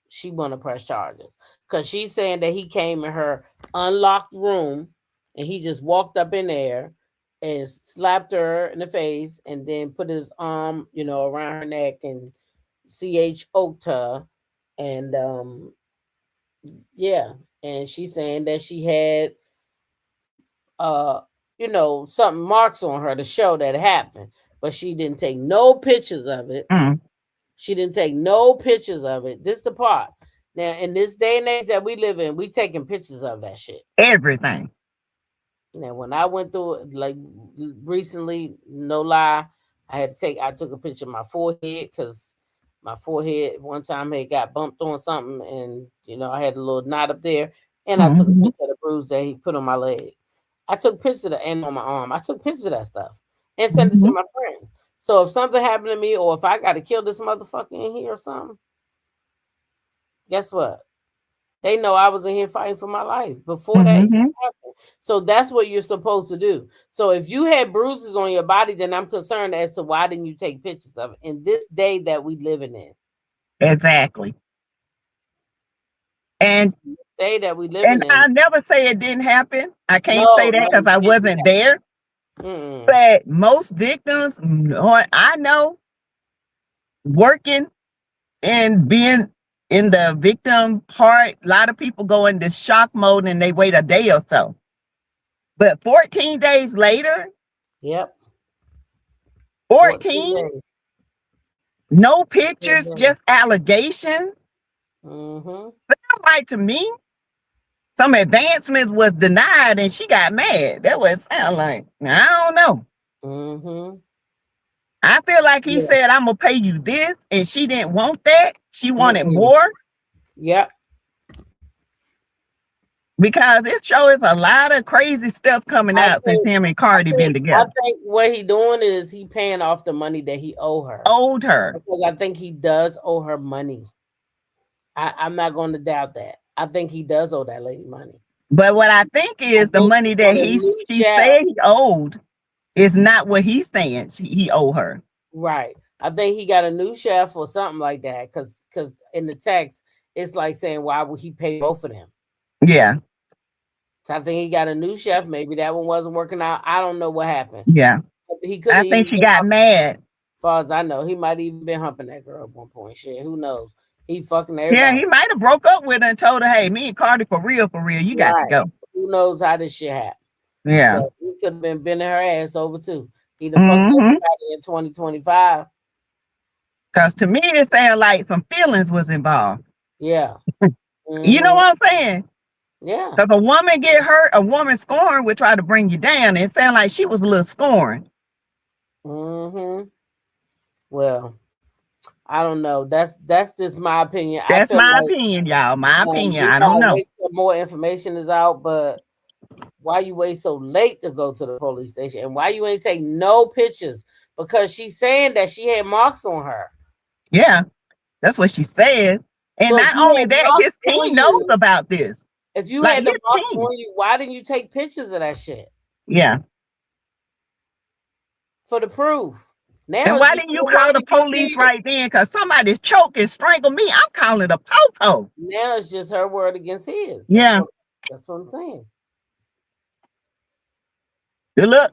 she want to press charges. Because she's saying that he came in her unlocked room and he just walked up in there and slapped her in the face and then put his arm, around her neck and choked her. And and she's saying that she had something marks on her to show that it happened, but she didn't take no pictures of it. She didn't take no pictures of it. This is the part. Now, in this day and age that we live in, we taking pictures of that shit. Everything. Now, when I went through it, like recently, no lie, I took a picture of my forehead because My forehead one time had got bumped on something, and I had a little knot up there, and I took a picture of the bruise that he put on my leg. I took pictures of that and on my arm. I took pictures of that stuff and sent it to my friend. So if something happened to me, or if I got to kill this motherfucker in here or something, guess what? They know I was in here fighting for my life before that even happened. So that's what you're supposed to do. So if you had bruises on your body, then I'm concerned as to why didn't you take pictures of it in this day that we living in. Exactly. And this day that we living in. I never say it didn't happen. I can't say that because I wasn't there. But most victims, I know, working and being in the victim part, a lot of people go into shock mode and they wait a day or so. But 14 days later, 14 no pictures, just allegations. Sound like to me, some advancements was denied and she got mad. That what it sound like. I don't know. I feel like he said, I'm gonna pay you this, and she didn't want that. She wanted more. Yep. Because it shows a lot of crazy stuff coming out since him and Cardi been together. I think what he doing is he paying off the money that he owed her. Because I think he does owe her money. I'm not going to doubt that. I think he does owe that lady money. But what I think is the money that she said he owed is not what he's saying he owe her. Right. I think he got a new chef or something like that. Because in the text, it's like saying, why would he pay both of them? Yeah. So I think he got a new chef. Maybe that one wasn't working out. I don't know what happened. Yeah. I think she got mad. As far as I know, he might even been humping that girl at one point. Shit, who knows? He fucking everybody. Yeah, he might have broke up with her and told her, hey, me and Cardi for real, you got to go. Who knows how this shit happened? Yeah. So he could have been bending her ass over too. He done fucked everybody in 2025. Because to me, it sounded like some feelings was involved. Yeah. You know what I'm saying? Yeah. Because a woman get hurt, a woman scorn would try to bring you down. It sounded like she was a little scorned. Well, I don't know. That's just my opinion. That's my opinion, y'all. My opinion. I don't know. More information is out, but why you wait so late to go to the police station? And why you ain't take no pictures? Because she's saying that she had marks on her. Yeah, that's what she said. And so not only that, his team knows about this. If you had the marks on you, why didn't you take pictures of that shit? Yeah. For the proof. Now, and why didn't you call the police right then? Because somebody's choking, strangle me. I'm calling the po-po. Now it's just her word against his. Yeah. That's what I'm saying. Good look.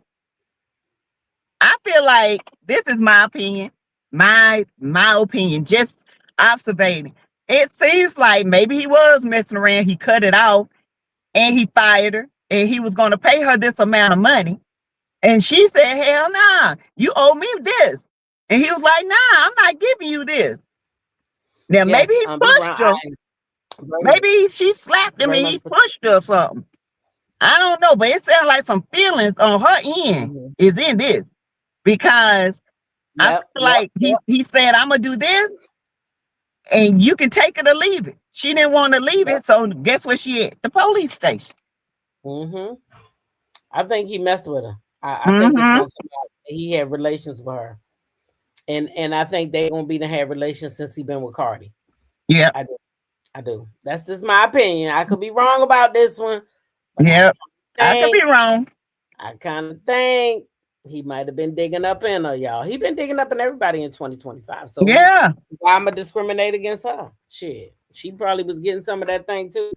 I feel like this is my opinion. My opinion, just observing. It seems like maybe he was messing around. He cut it off and he fired her and he was going to pay her this amount of money. And she said, hell nah, you owe me this. And he was like, nah, I'm not giving you this. Now, maybe he pushed her. Maybe she slapped him and he pushed her or something. I don't know, but it sounds like some feelings on her end is in this. Because I feel like he said, I'm going to do this. And you can take it or leave it. She didn't want to leave it. So guess where she at? The police station. I think he messed with her. I think it's gonna come out he had relations with her. And I think they're gonna be to have relations since he been with Cardi. Yeah. I do. That's just my opinion. I could be wrong about this one. Yeah. I could be wrong. I kind of think he might have been digging up in her, y'all. He been digging up in everybody in 2025. So yeah, why am I discriminate against her? Shit. She probably was getting some of that thing too.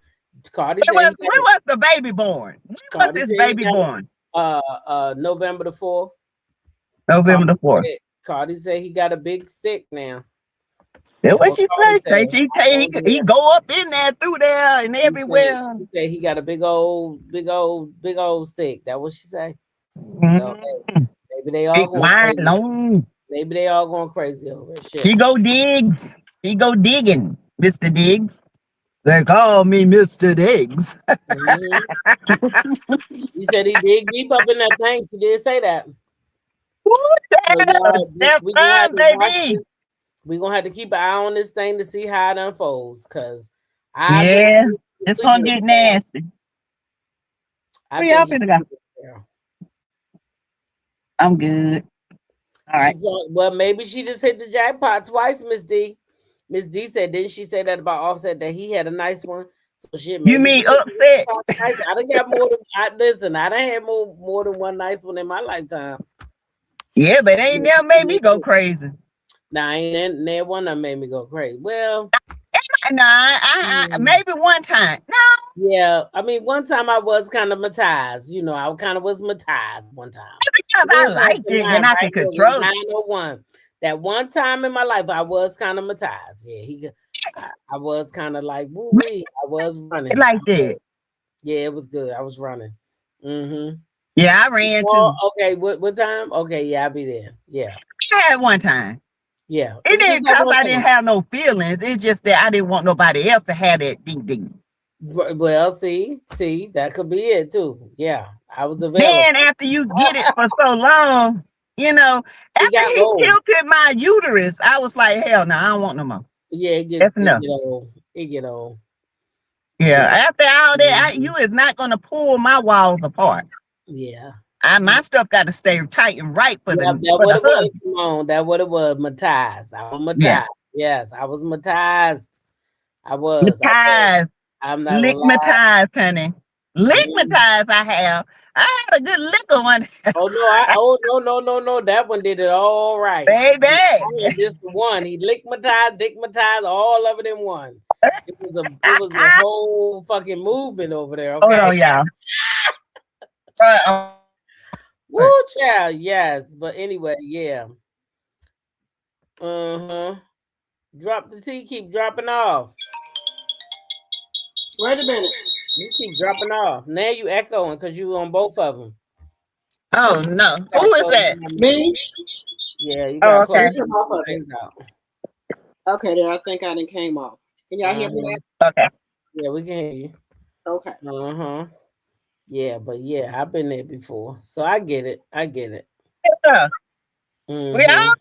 Cardi said when was the baby born? When was this baby born? November the 4th. November the 4th. Cardi said he got a big stick now. That's what she said. He go up in there, through there, and everywhere. She said he got a big old stick. That's what she said. So maybe they all going crazy. Maybe they all going crazy over it. Shit. He go digging, Mr. Diggs. They call me Mr. Diggs. He said he dig deep up in that thing. He did say that. we're gonna have to keep an eye on this thing to see how it unfolds. Cause it's gonna get nasty. Where y'all finna go? I'm good. All right. Well, maybe she just hit the jackpot twice, Miss D. Miss D said, didn't she say that about Offset that he had a nice one? So shit, maybe you mean upset? I done got more than I done had more than one nice one in my lifetime. Yeah, but they ain't never made me go crazy. Nah, ain't that one that made me go crazy. Well, I maybe one time. No. Yeah, I mean, one time I was kind of matized. You know, I kind of was matized one time. Because I liked it and I could control it. 901. That one time in my life, I was kind of matized. Yeah, I was kind of like, woo-wee. I was running. Like that. Yeah, it was good. I was running. Mm-hmm. Yeah, I ran too. Okay, what time? Okay, yeah, I'll be there. Yeah. I had one time. Yeah. It didn't because I didn't have no feelings. It's just that I didn't want nobody else to have that ding. Well, see, that could be it too. Yeah, I was available. Then after you get it for so long, you know, after he tilted my uterus, I was like, hell no, I don't want no more. Yeah, it get old. It get old. Yeah, after all that, you is not gonna pull my walls apart. Yeah. My stuff got to stay tight and right for the husband. That what it was, matized. I was matized. Yeah. Yes, I was matized. I was. Matized. I'm not lickmatized, honey. Lickmatized I have. I had a good liquor one. No. That one did it all right. Baby. This one. He lickmatized, dickmatized, all of it in one. It was a whole fucking movement over there. Okay. Oh, yeah. Woo, child, yes. But anyway, yeah. Drop the T, keep dropping off. Wait a minute. You keep dropping off. Now you echoing because you on both of them. Oh, no. Who is that? Me? Yeah, you got okay. Okay, then I think I done came off. Can y'all hear me now? Okay. Yeah, we can hear you. Okay. Yeah, but yeah, I've been there before. So I get it. Yeah. We all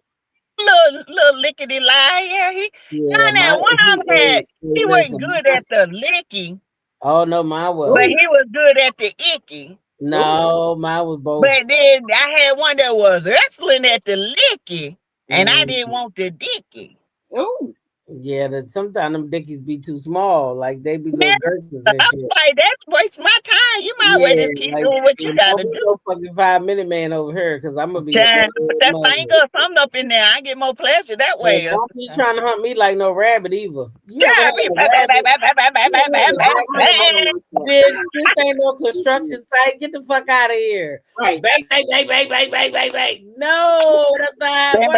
little lickety lie. Yeah, one of them had he wasn't good at the licking. Oh no, mine was. But he was good at the icky. No, mine was both. But then I had one that was excellent at the licky, and I didn't want the dicky. Oh. Yeah, that sometimes them dickies be too small. Like they be little gurses and shit. Like that's waste my time. You might well just keep doing what you gotta do. No fucking 5-minute man over here because I'm gonna be. Put that finger or something up in there. I get more pleasure that way. Don't be trying to hunt me like no rabbit either. Bitch, this ain't no construction site. Get the fuck out of here. Right. Bang. No, that's not how it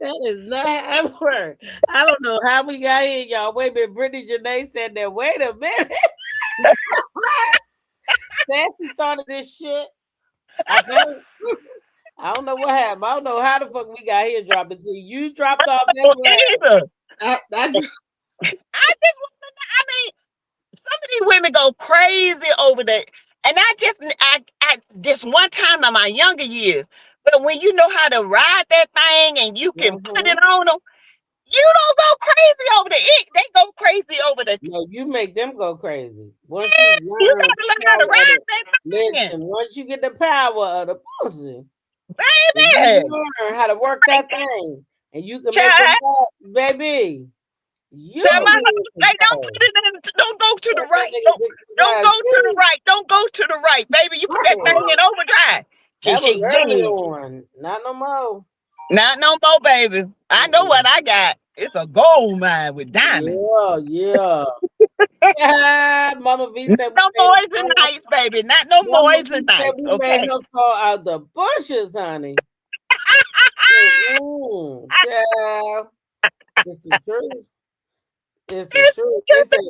That is not how it works. I don't know how we got here, y'all. Wait a minute. Brittany Janae said that. Wait a minute. Sassy started this shit. I don't know what happened. I don't know how the fuck we got here dropping to you. You dropped off that. I just I mean, some of these women go crazy over that. And I just one time in my younger years, but when you know how to ride that thing and you can put it on them, you don't go crazy over they go crazy over the. No, you make them go crazy. Once you gotta learn how to ride that thing. Listen, once you get the power of the pussy, baby, you learn how to work that thing, and you can make them baby. You don't put it in, don't go to the right. Don't go to the right. Don't go to the right, baby. You put that thing in overdrive. That was early on. Not no more. Not no more, baby. I know what I got. It's a gold mine with diamonds. Yeah. Mama V said no boys and nights, baby. Not no boys and nights. We made her fall out the bushes, honey. Child. It's the truth. It's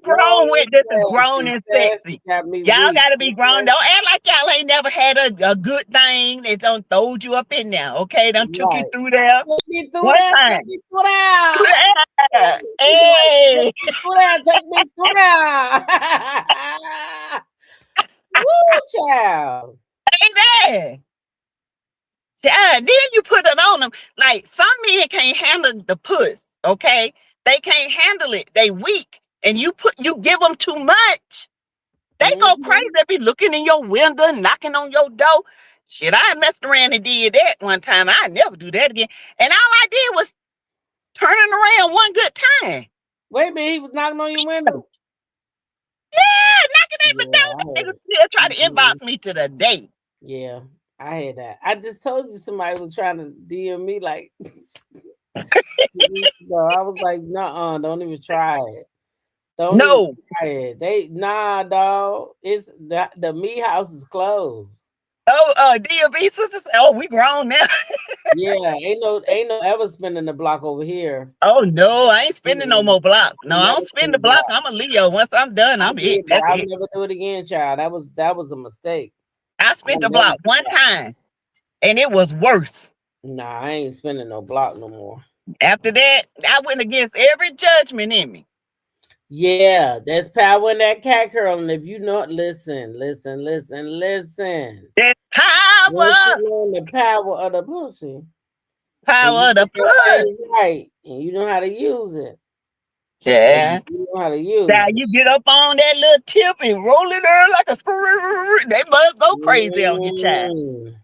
grown with this is grown and sexy. Y'all gotta be grown. Don't act like y'all ain't never had a good thing that don't throwed you up in there. Okay, done took you through there. Take me through there. Hey, take me through there. Woo, child. Baby. Yeah, then you put it on them. Like some men can't handle the puss, okay? They can't handle it. They weak. And you give them too much. They go crazy. They be looking in your window, knocking on your door. Shit, I messed around and did that one time. I never do that again. And all I did was turning around one good time. Wait a minute, he was knocking on your window? Yeah, knocking at my door. Niggas still try to inbox me to the day. Yeah, I had that. I just told you somebody was trying to DM me like I was like, nuh-uh, don't even try it. Don't even try it. Dog. It's the me house is closed. Oh, DMV sisters. Oh, we grown now. Yeah, ain't no ever spending the block over here. Oh no, I ain't spending no more block. No, I don't spend the block. I'm a Leo. Once I'm done, I'm it. I'll never do it again, child. That was a mistake. I spent the block one time, and it was worse. Nah, I ain't spending no block no more. After that, I went against every judgment in me. Yeah, there's power in that cat curl. And if you know, listen. There's power. The power of the pussy. Power of the pussy. Right. And you know how to use it. Yeah. You know how to use now you get up on that little tip and roll it there like a they must go crazy on your child.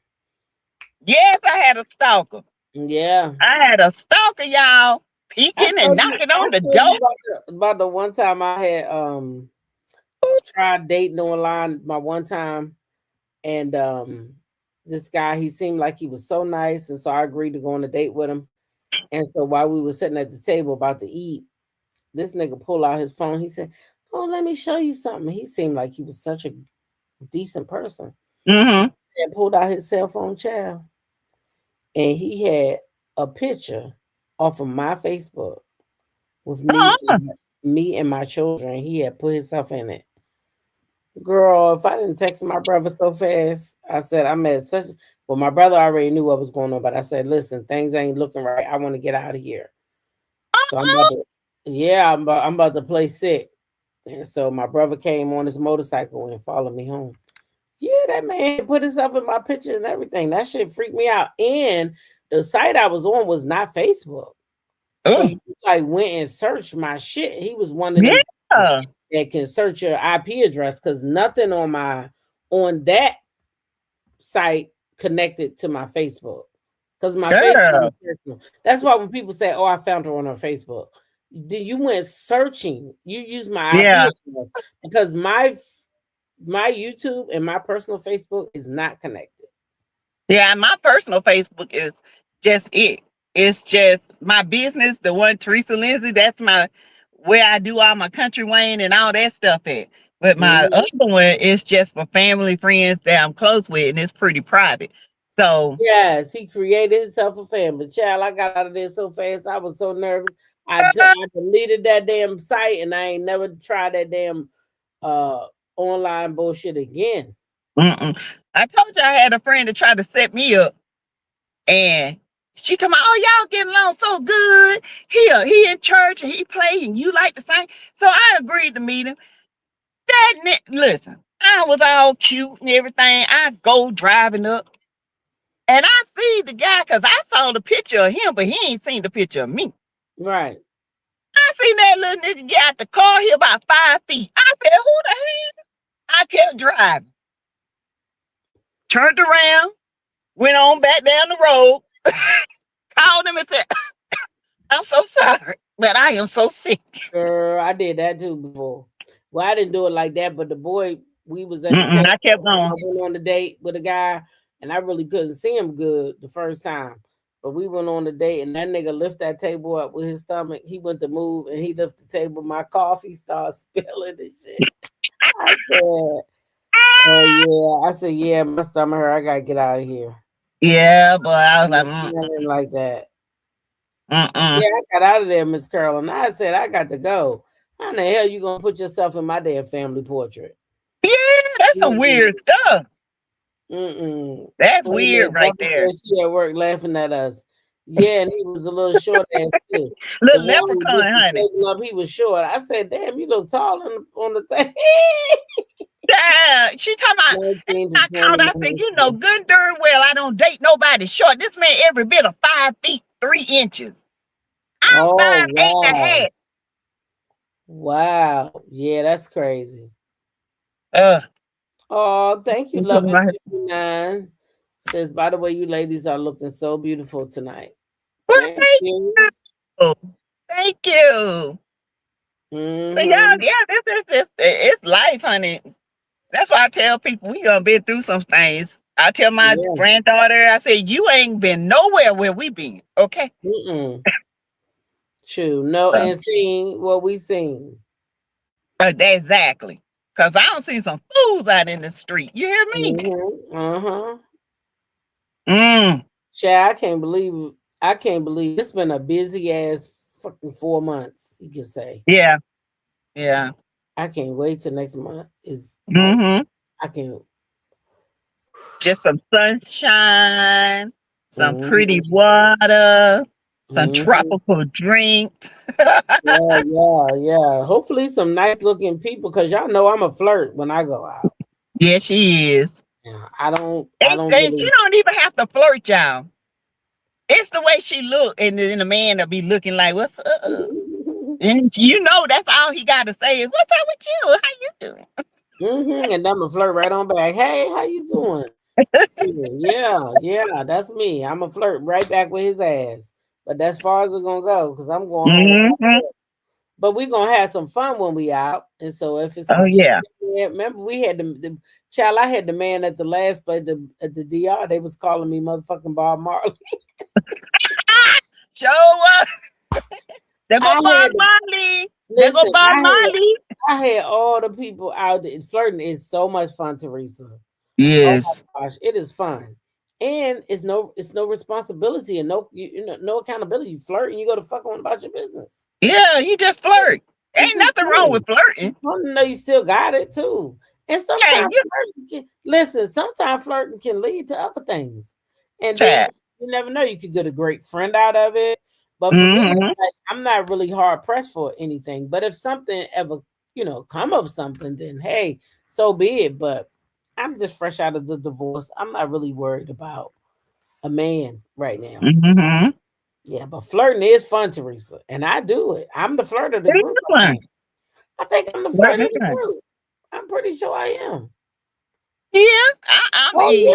Yes, I had a stalker. Yeah. I had a stalker, y'all. Peeking and knocking on the door. About the one time I had tried dating online my one time, and this guy, he seemed like he was so nice, and so I agreed to go on a date with him. And so while we were sitting at the table about to eat, this nigga pulled out his phone. He said, "Oh, let me show you something." He seemed like he was such a decent person. And pulled out his cell phone, child, and he had a picture off of my Facebook with me and my children. He had put himself in it. Girl, if I didn't text my brother so fast, I said I'm at such. Well, my brother already knew what was going on, but I said, "Listen, things ain't looking right. I want to get out of here." So I'm about to play sick, and so my brother came on his motorcycle and followed me home. Yeah, that man put himself in my picture and everything. That shit freaked me out. And the site I was on was not Facebook. So he like went and searched my shit. He was one of them that can search your IP address because nothing on that site connected to my Facebook. Because my Facebook is personal. That's why when people say, "Oh, I found her on her Facebook," you went searching. You used my IP address because my YouTube and my personal Facebook is not connected. Yeah, my personal Facebook is just it. It's just my business, the one Teresa Lindsay. That's where I do all my country Wayne and all that stuff at. But my other one is just for family, friends that I'm close with, and it's pretty private. So yes, he created himself a family. Child, I got out of there so fast. I was so nervous. I deleted that damn site, and I ain't never tried that damn online bullshit again. I told you I had a friend that tried to set me up, and she told me, "Oh, y'all getting along so good. He in church and he play and you like to sing." So I agreed to meet him. Listen, I was all cute and everything. I go driving up, and I see the guy because I saw the picture of him, but he ain't seen the picture of me. Right. I seen that little nigga get out the car here about 5 feet. I said, "Who the hell?" I kept driving. Turned around, went on back down the road, called him and said, "I'm so sorry, but I am so sick." Girl, I did that too before. Well, I didn't do it like that, but the boy, we was at I kept going. I went on the date with a guy, and I really couldn't see him good the first time. But we went on the date, and that nigga lift that table up with his stomach. He went to move, and he lifted the table. My coffee started spilling and shit. I said, "Oh yeah." I said, "Yeah, my stomach hurt. I gotta get out of here." Yeah, but I was like, nothing like that. Yeah, I got out of there, Miss Carolyn. I said, "I got to go." How the hell you gonna put yourself in my damn family portrait? Yeah, that's some weird stuff. That's weird right there. She at work laughing at us. Yeah, and he was a little short ass too. Little leprechaun, honey. He was short. I said, "Damn, you look tall on the thing." Yeah, she talking about. I called. I said, you know, good darn well, I don't date nobody short. This man every bit of 5 feet 3 inches. I'm 5'8" and a half. Wow. Yeah, that's crazy. Oh, thank you, Love 59. Says, by the way, you ladies are looking so beautiful tonight. Well, thank you. Thank you. Mm-hmm. Yeah, it's life, honey. That's why I tell people we gonna been through some things. I tell my granddaughter, I say, you ain't been nowhere where we been, okay? True. No, and seen what we seen. Exactly. Because I don't see some fools out in the street. You hear me? Chad, I can't believe it's been a busy ass fucking 4 months, you can say. Yeah. I can't wait till next month. I can't. Just some sunshine, some pretty water, some tropical drinks. yeah. Hopefully some nice looking people, because y'all know I'm a flirt when I go out. Yeah, she is. Yeah, I don't She really... don't even have to flirt, y'all. It's the way she look, and then the man will be looking like, what's up? And you know that's all he got to say is, what's up with you? How you doing? And I'm gonna flirt right on back. Hey, how you doing? yeah, that's me. I'm a flirt right back with his ass. But that's as far as it's gonna go, because I'm going home. But we're gonna have some fun when we out. And so if it's remember we had the child, I had the man at the last place at the DR, they was calling me motherfucking Bob Marley. Show up. There go Bob Marley. There go Bob Marley. I had all the people out there. Flirting is so much fun, Teresa. Yes. Oh my gosh, it is fun. And it's no responsibility and no accountability. You flirt and you go to fuck on about your business. Yeah, you just flirt. Ain't nothing wrong with flirting. I know you still got it too. And sometimes sometimes flirting can lead to other things. And then you never know, you could get a great friend out of it. But for me, I'm not really hard pressed for anything. But if something ever, come of something, then hey, so be it. But I'm just fresh out of the divorce. I'm not really worried about a man right now. Yeah, but flirting is fun, Teresa. And I do it. I'm the flirt of the group. I think I'm the flirt of the group. I'm pretty sure I am. Yeah. I mean,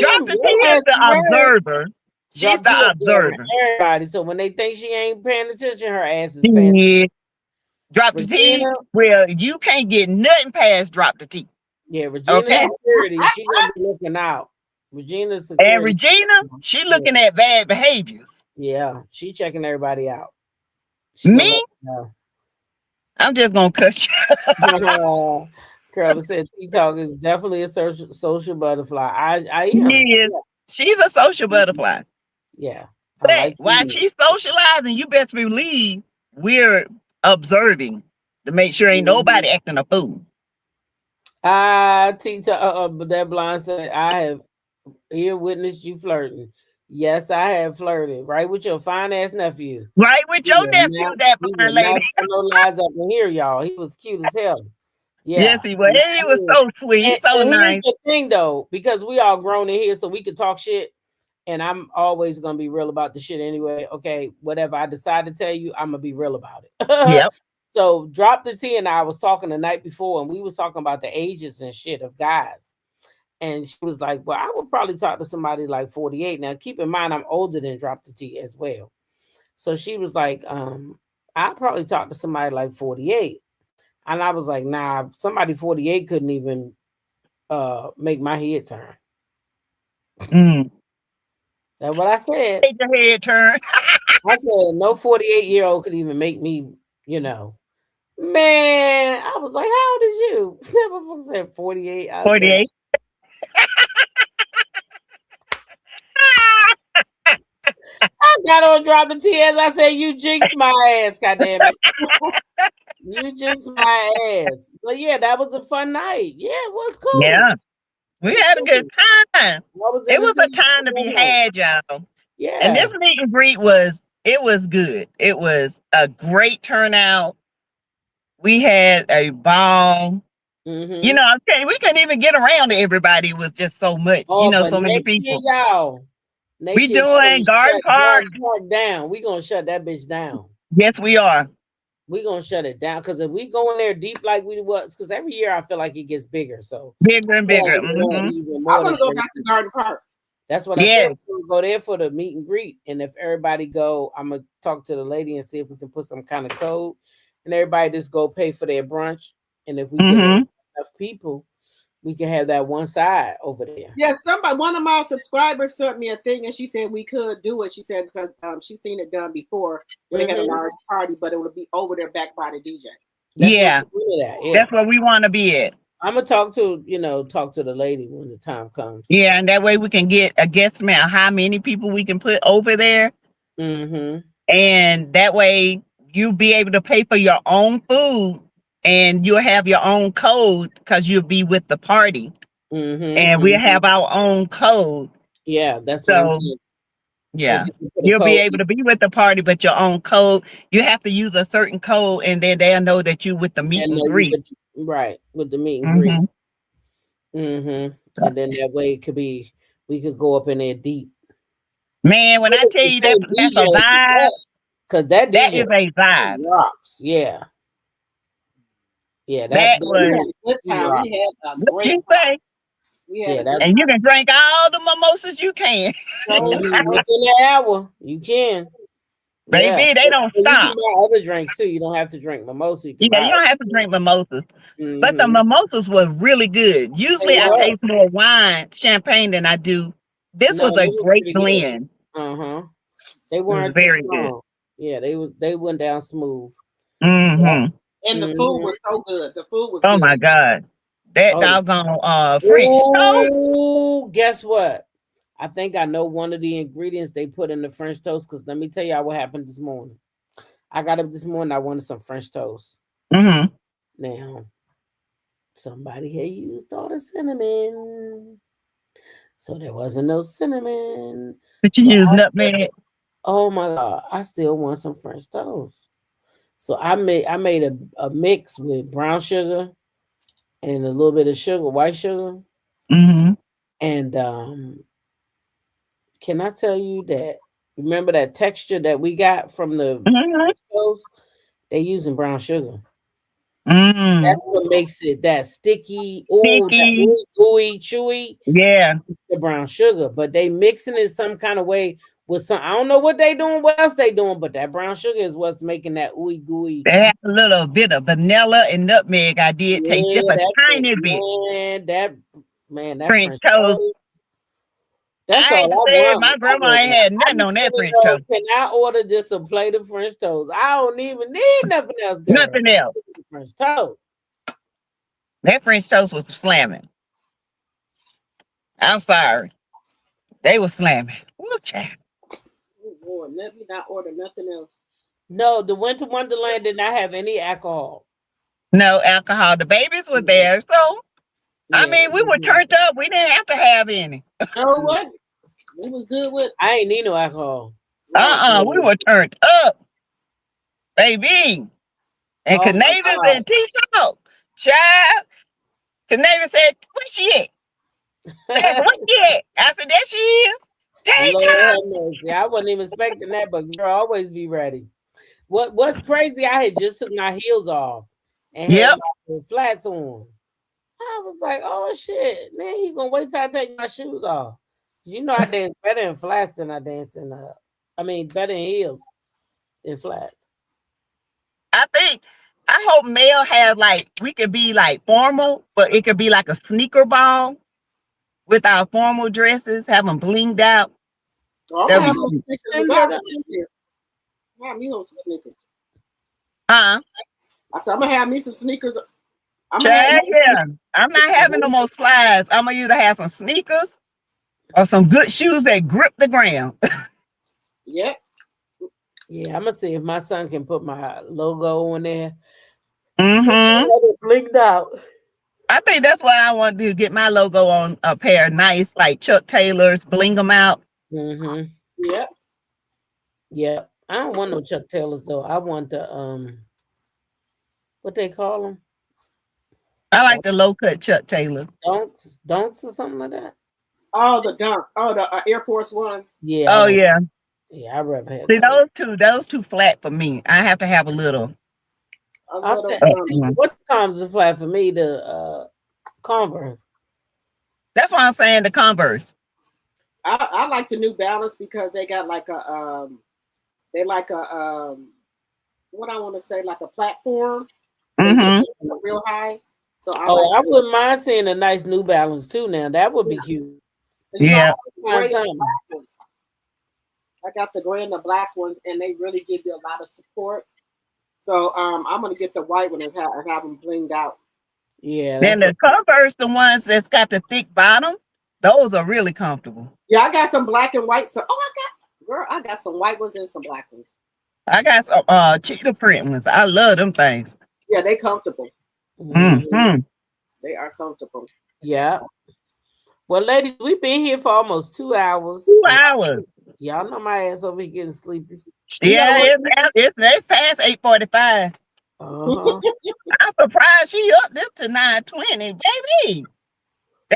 Drop the T is the observer. She's the observer. Everybody. So when they think she ain't paying attention, her ass is paying attention. Drop the T. Well, you can't get nothing past drop the T. Yeah, Regina's security. She's gonna be looking out. Regina's security. And Regina, she looking at bad behaviors. Yeah, she checking everybody out. Me? I'm just gonna cut you. Carla said T-Talk is definitely a social butterfly. I am. She's a social butterfly. Yeah. But while she's socializing, you best believe we're observing to make sure ain't nobody acting a fool. But that blonde said, I have here witnessed you flirting. Yes, I have flirted. Right with your fine ass nephew. Right with your nephew, that blonde lady. No lies up in here, y'all. He was cute as hell. Yeah. Yes, he was. He was so sweet, so nice. Here's the thing, though, because we all grown in here, so we can talk shit. And I'm always gonna be real about the shit anyway. Okay, whatever I decide to tell you, I'm gonna be real about it. Yep. So Drop the T and I was talking the night before, and we was talking about the ages and shit of guys. And she was like, well, I would probably talk to somebody like 48. Now, keep in mind, I'm older than Drop the T as well. So she was like, I'd probably talk to somebody like 48. And I was like, nah, somebody 48 couldn't even make my head turn. That's what I said. Make your head turn. I said, no 48-year-old could even make me, Man, I was like, how old is you? That said 48. 48. I got on Drop the T as I said, you jinxed my ass, goddammit. You jinxed my ass. But yeah, that was a fun night. Yeah, it was cool. Yeah. We had a good time. It was a time to be had, y'all. Yeah. And this meet and greet was good. It was a great turnout. We had a ball. You know, okay, we couldn't even get around to everybody. It was just so much. Oh, You know, but so many next year, people. y'all. Next We year, doing Garden Park. down. We gonna shut that bitch down. Yes, we are. We gonna shut it down because if we go in there deep like we was, because every year I feel like it gets bigger. So bigger and bigger. I want to go back to Garden Park. That's what I said. We'll go there for the meet and greet, and if everybody go, I'm gonna talk to the lady and see if we can put some kind of code, and everybody just go pay for their brunch. And if we get enough people, we can have that one side over there. Yeah, one of my subscribers sent me a thing, and she said we could do it. She said because she's seen it done before when they had a large party, but it would be over there back by the DJ. That's where we want to be at. I'm gonna talk to the lady when the time comes. Yeah, and that way we can get a guesstimate of how many people we can put over there. And that way you'll be able to pay for your own food, and you'll have your own code because you'll be with the party. And we'll have our own code. Yeah, that's what I'm saying. Yeah, you'll be able to be with the party, but your own code. You have to use a certain code, and then they'll know that you with the meet and greet. Right, with the meet and greet. And then that way we could go up in there deep. Man, when I tell you that's a vibe, because that is a vibe. Rocks, yeah. Yeah, that was a good time. We had a great time. And you can drink all the mimosas you can. Within an hour, you can. Baby, they don't stop. You can buy other drinks too. You don't have to drink mimosa. You don't have to drink mimosas. But the mimosas were really good. Usually I taste more wine, champagne than I do. This was a great blend. They weren't very good. Yeah, they went down smooth. And the food was so good. The food was good. My God. That doggone French toast. Guess what? I think I know one of the ingredients they put in the French toast, because let me tell y'all what happened this morning. I got up this morning, I wanted some French toast. Now, somebody had used all the cinnamon. So there wasn't no cinnamon. But you used nutmeg. Oh my God, I still want some French toast. So I made a mix with brown sugar and a little bit of sugar, white sugar. And can I tell you that, remember that texture that we got from the toast? They're using brown sugar. That's what makes it that sticky, that gooey, chewy. Yeah. The brown sugar, but they mixing it some kind of way with some, I don't know what they doing, what else they doing, but that brown sugar is what's making that ooey gooey. They have a little bit of vanilla and nutmeg. I did taste just a tiny bit. That French toast. That's I all ain't I said want. my grandma ain't had nothing on that French toast. Can I order just a plate of French toast? I don't even need nothing else. Girl. Nothing else. French toast. That French toast was slamming. I'm sorry. They were slamming. Ooh, child. Oh, Lord, let me not order nothing else. No, the Winter Wonderland did not have any alcohol. No alcohol. The babies were there, so I mean, we were turned up. We didn't have to have any. No what? It was good with. I ain't need no alcohol. We were turned up, baby. And Canavis and T-Talk, child. Canavis said, "Where she at?" Where she at? I said, "There she is." I wasn't even expecting that, but girl, always be ready. What's crazy? I had just took my heels off and had my flats on. I was like, "Oh shit, man, he gonna wait till I take my shoes off." You know, I dance better in flats than I dance in better in heels than flats. I hope Mel has we could be formal, but it could be like a sneaker ball with our formal dresses, have them blinged out. I have me on some sneakers. I said I'm gonna have me some sneakers. I'm not having no more slides. I'm gonna either have some sneakers or some good shoes that grip the ground. Yep. Yeah, I'm gonna see if my son can put my logo on there. Blinked out. I think that's what I want to do. Get my logo on a pair of nice, Chuck Taylors, bling them out. Yep. Yeah. I don't want no Chuck Taylors though. I want the what they call them? I like the low cut Chuck Taylor. Dunks or something like that. Oh, the dunks. Oh, the Air Force Ones. Yeah. Oh yeah. Yeah, I'd rather have See, those two flat for me. I have to have a little. What comes is flat for me? The Converse. That's why I'm saying the Converse. I like the New Balance because they got like a what I want to say, like a platform. Real high. So I wouldn't mind seeing a nice New Balance too. Now that would be cute. Yeah. I got the gray and the black ones, and they really give you a lot of support. So I'm gonna get the white one and have them blinged out. Yeah. Then the Converse, the ones that's got the thick bottom, those are really comfortable. Yeah, I got some black and white. So I got some white ones and some black ones. I got some cheetah print ones. I love them things. Yeah, they comfortable. Mm-hmm. They are comfortable. Yeah. Well, ladies, we've been here for almost 2 hours. 2 hours. Y'all know my ass over here getting sleepy. Yeah, it's past 8:45. Uh-huh. I'm surprised she up this to 9:20, baby.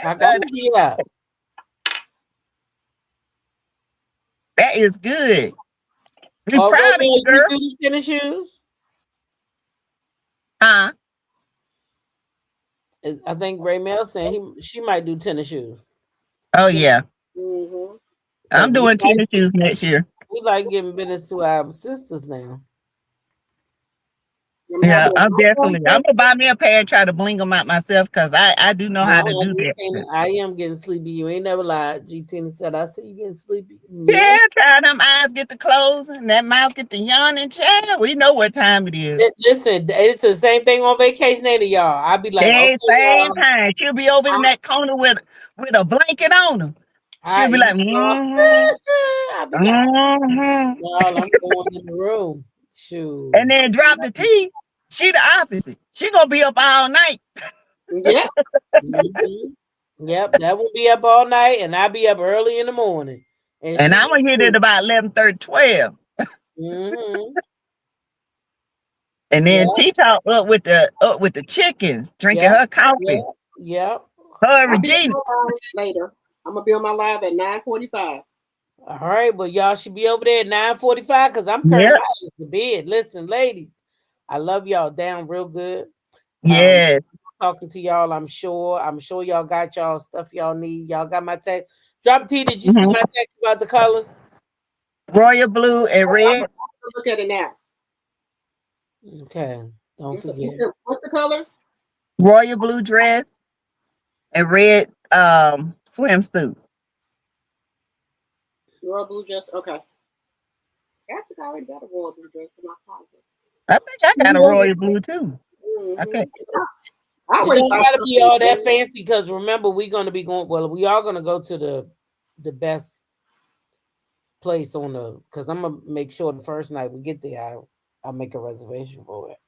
I gotta be up. That is good. We proud of you, girl. You do tennis shoes? Huh? I think Ray Mel saying she might do tennis shoes. Oh yeah. Mm-hmm. I'm doing tennis shoes next year. We like giving business to our sisters now. Yeah, I'm gonna buy me a pair and try to bling them out myself because I do know how to do that. I am getting sleepy. You ain't never lied. G Tina said, I see you getting sleepy. Yeah, try them eyes get to closing and that mouth get to yawning. Child, we know what time it is. Listen, it's the same thing on vacation, ain't it, y'all? I'll be like, same time. She'll be over in that corner with a blanket on her. She'll be like, I'll be like, y'all, I'm going in the room. Shoot. And then drop the tea. She the opposite. She gonna be up all night. Yeah. Yep, that will be up all night, and I'll be up early in the morning. And I'm gonna hit it about 11:30, 12. And then T-Talk up with the chickens, drinking her coffee. Yep. Her Regina. Later. I'm gonna be on my live at 9:45. All right, well, y'all should be over there at 9:45 because I'm currently to bed. Listen, ladies, I love y'all down real good. Yes. Talking to y'all, I'm sure y'all got y'all stuff y'all need. Y'all got my text. Drop T, did you see my text about the colors? Royal blue and red. Look at it now. Okay, don't forget. What's the colors? Royal blue dress and red swimsuit. Royal blue dress, okay. I think I already got a royal blue dress in my closet. I think I got a royal blue too. Okay. It don't gotta be all that fancy because remember we are gonna go to the best place because I'm gonna make sure the first night we get there I'll make a reservation for it.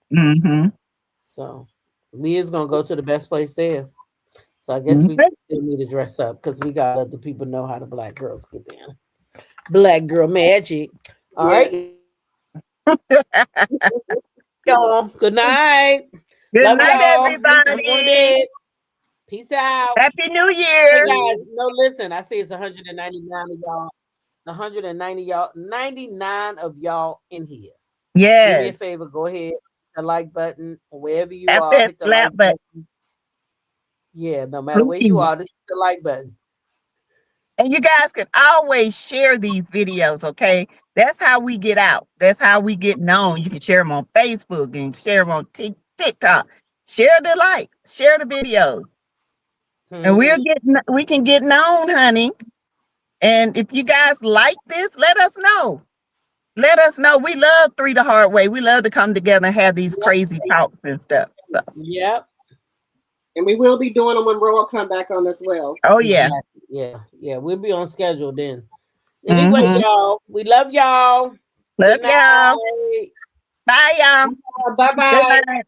So we is gonna go to the best place there. So I guess we still need to dress up because we gotta let the people know how the black girls get down. Black girl magic. All right. Y'all. Good night. Good night, everybody. Peace out. Happy New Year. Hey guys, listen. I see it's 199 of y'all. 99 of y'all in here. Yes. Do me a favor. Go ahead. Hit the like button wherever you are. Hit the like button. Yeah, no matter where you are, just hit the like button. And you guys can always share these videos, okay? That's how we get out. That's how we get known. You can share them on Facebook and share them on TikTok. Share the share the videos. And we can get known, honey. And if you guys like this, let us know. Let us know. We love 3 the Hard Way. We love to come together and have these crazy talks and stuff. So. Yep. And we will be doing them when Royal come back on as well. Oh, yeah. Yeah. We'll be on schedule then. Anyway, y'all, we love y'all. Love y'all. Bye, y'all. Bye-bye.